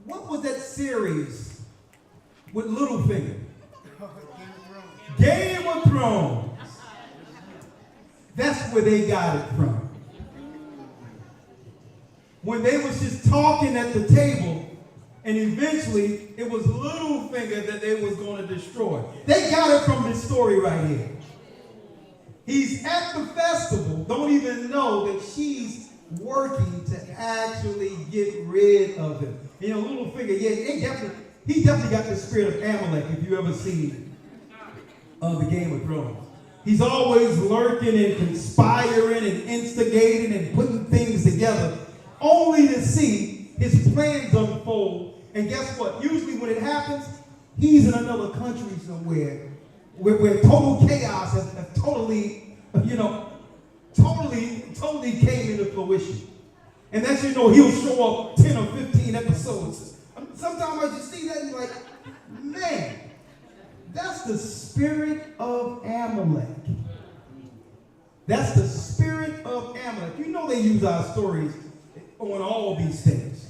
what was that series with Littlefinger? Game of Thrones. That's where they got it from. When they was just talking at the table, and eventually it was Littlefinger that they was going to destroy. They got it from this story right here. He's at the festival, don't even know that she's working to actually get rid of him. You know, Littlefinger, yeah, he definitely got the spirit of Amalek, if you ever seen the Game of Thrones. He's always lurking and conspiring and instigating and putting things together, only to see his plans unfold. And guess what? Usually when it happens, he's in another country somewhere where total chaos has totally came into fruition. And that's, he'll show up 10 or 15 episodes. Sometimes I just see that and like, man, that's the spirit of Amalek. That's the spirit of Amalek. They use our stories on all these things.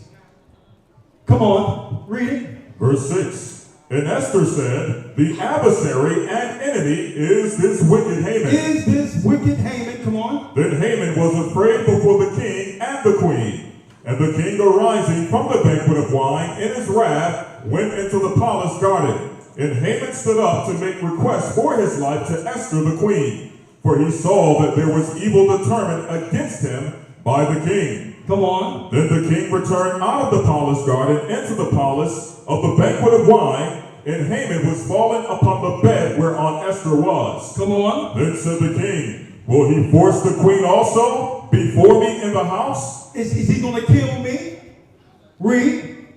Come on, read it. Verse 6. And Esther said, the adversary and enemy is this wicked Haman. Is this wicked Haman? Come on. Then Haman was afraid before the king and the queen. And the king, arising from the banquet of wine in his wrath, went into the palace garden. And Haman stood up to make request for his life to Esther the queen. For he saw that there was evil determined against him by the king. Come on. Then the king returned out of the palace garden into the palace of the banquet of wine, and Haman was fallen upon the bed whereon Esther was. Come on. Then said the king, will he force the queen also before me in the house? Is he going to kill me? Read.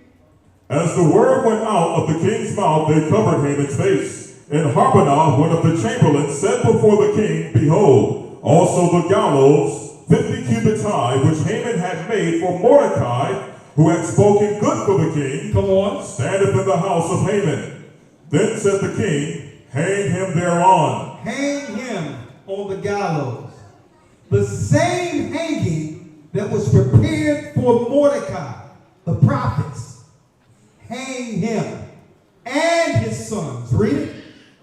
As the word went out of the king's mouth, they covered Haman's face. And Harbonah, one of the chamberlains, said before the king, behold, also the gallows 50 cubits high, which Haman had made for Mordecai, who had spoken good for the king, come on, standeth in the house of Haman. Then said the king, hang him thereon. Hang him on the gallows. The same hanging that was prepared for Mordecai, the prophets. Hang him and his sons. Read it.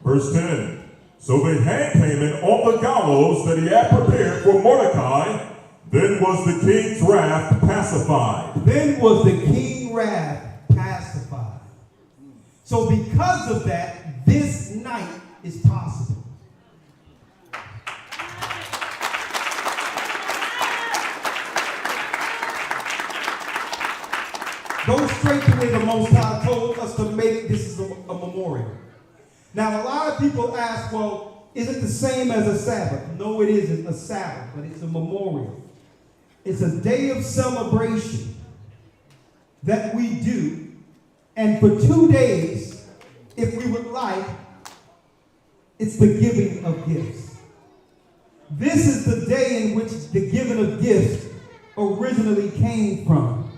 Verse 10. So they hanged Haman on the gallows that he had prepared for Mordecai. Then was the king's wrath pacified. Then was the king's wrath pacified. So because of that, this night is possible. Go straight to where the Most High told us to make this is a memorial. Now, a lot of people ask, well, is it the same as a Sabbath? No, it isn't a Sabbath, but it's a memorial. It's a day of celebration that we do. And for 2 days, if we would like, it's the giving of gifts. This is the day in which the giving of gifts originally came from.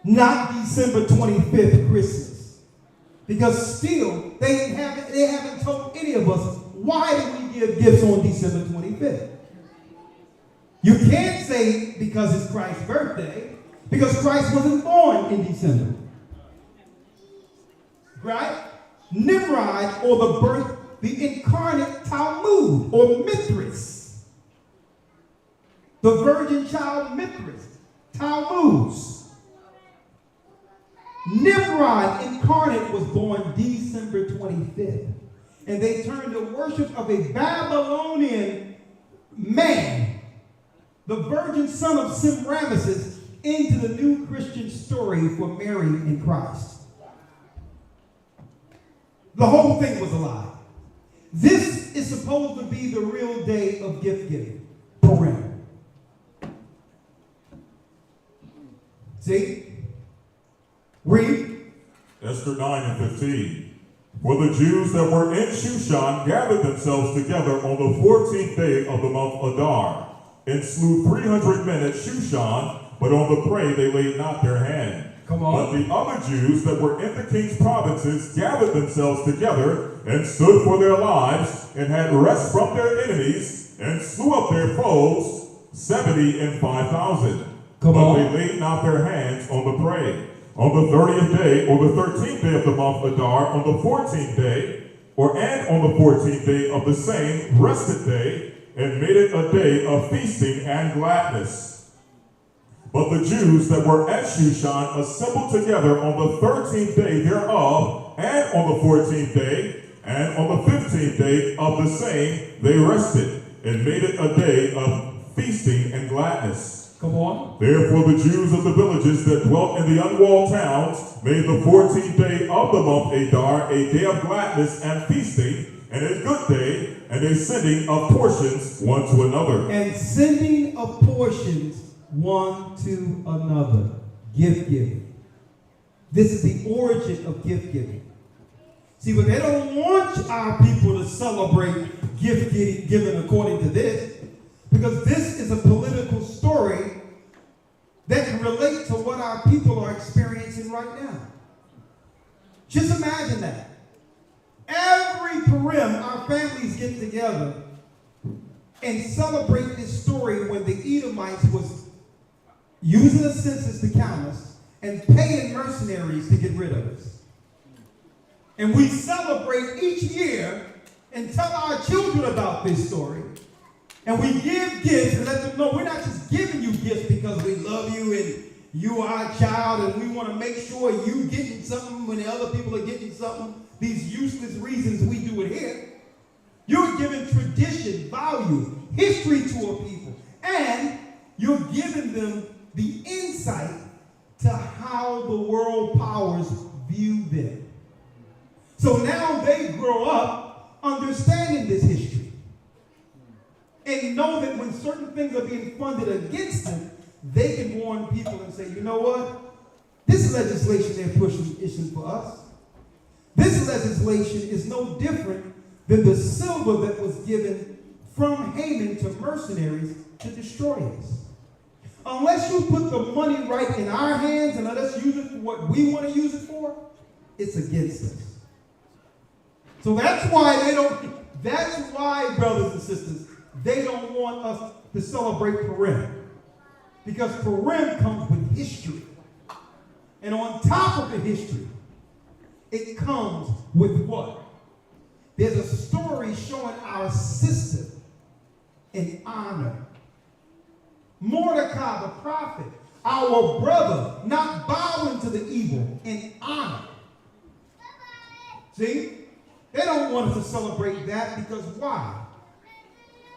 Not December 25th, Christmas. Because still, they haven't told any of us, why do we give gifts on December 25th? You can't say because it's Christ's birthday, because Christ wasn't born in December. Right? Nimrod, or the incarnate Talmud, or Mithras. The virgin child Mithras, Tammuz. Nimrod incarnate was born December 25th. And they turned the worship of a Babylonian man, the virgin son of Semiramis, into the new Christian story for Mary and Christ. The whole thing was a lie. This is supposed to be the real day of gift giving. PURIM. See? Read. Esther 9 and 15. For the Jews that were in Shushan gathered themselves together on the 14th day of the month Adar, and slew 300 men at Shushan, but on the prey they laid not their hand. Come on. But the other Jews that were in the king's provinces gathered themselves together, and stood for their lives, and had rest from their enemies, and slew up their foes, 70 and 5,000. But they laid not their hands on the prey. On the 30th day, or the 13th day of the month Adar, on the 14th day, and on the 14th day of the same rested day, and made it a day of feasting and gladness. But the Jews that were at Shushan assembled together on the 13th day thereof, and on the 14th day, and on the 15th day of the same, they rested, and made it a day of feasting and gladness. Come on. Therefore the Jews of the villages that dwelt in the unwalled towns made the 14th day of the month Adar a day of gladness and feasting, and a good day, and a sending of portions one to another. And sending of portions one to another. Gift giving. This is the origin of gift giving. See, but they don't want our people to celebrate gift giving according to this, because this is a political story that can relate to what our people are experiencing right now. Just imagine that. Every PURIM, our families get together and celebrate this story when the Edomites was using a census to count us and paying mercenaries to get rid of us. And we celebrate each year and tell our children about this story. And we give gifts and let them know we're not just giving you gifts because we love you and you are our child and we want to make sure you getting something when the other people are getting something. These useless reasons we do it here. You're giving tradition, value, history to a people. And you're giving them the insight to how the world powers view them. So now they grow up understanding this history and know that when certain things are being funded against them, they can warn people and say, you know what? This legislation they're pushing isn't for us. This legislation is no different than the silver that was given from Haman to mercenaries to destroy us. Unless you put the money right in our hands and let us use it for what we want to use it for, it's against us. So that's why brothers and sisters, they don't want us to celebrate PURIM. Because PURIM comes with history. And on top of the history, it comes with what? There's a story showing our sister in honor. Mordecai the prophet, our brother, not bowing to the evil in honor. See? They don't want us to celebrate that because why?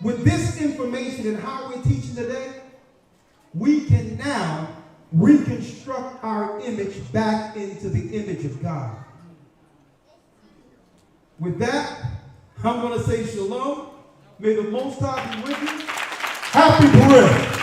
With this information and how we're teaching today, we can now reconstruct our image back into the image of God. With that, I'm going to say shalom. May the Most High be with you. Happy PURIM.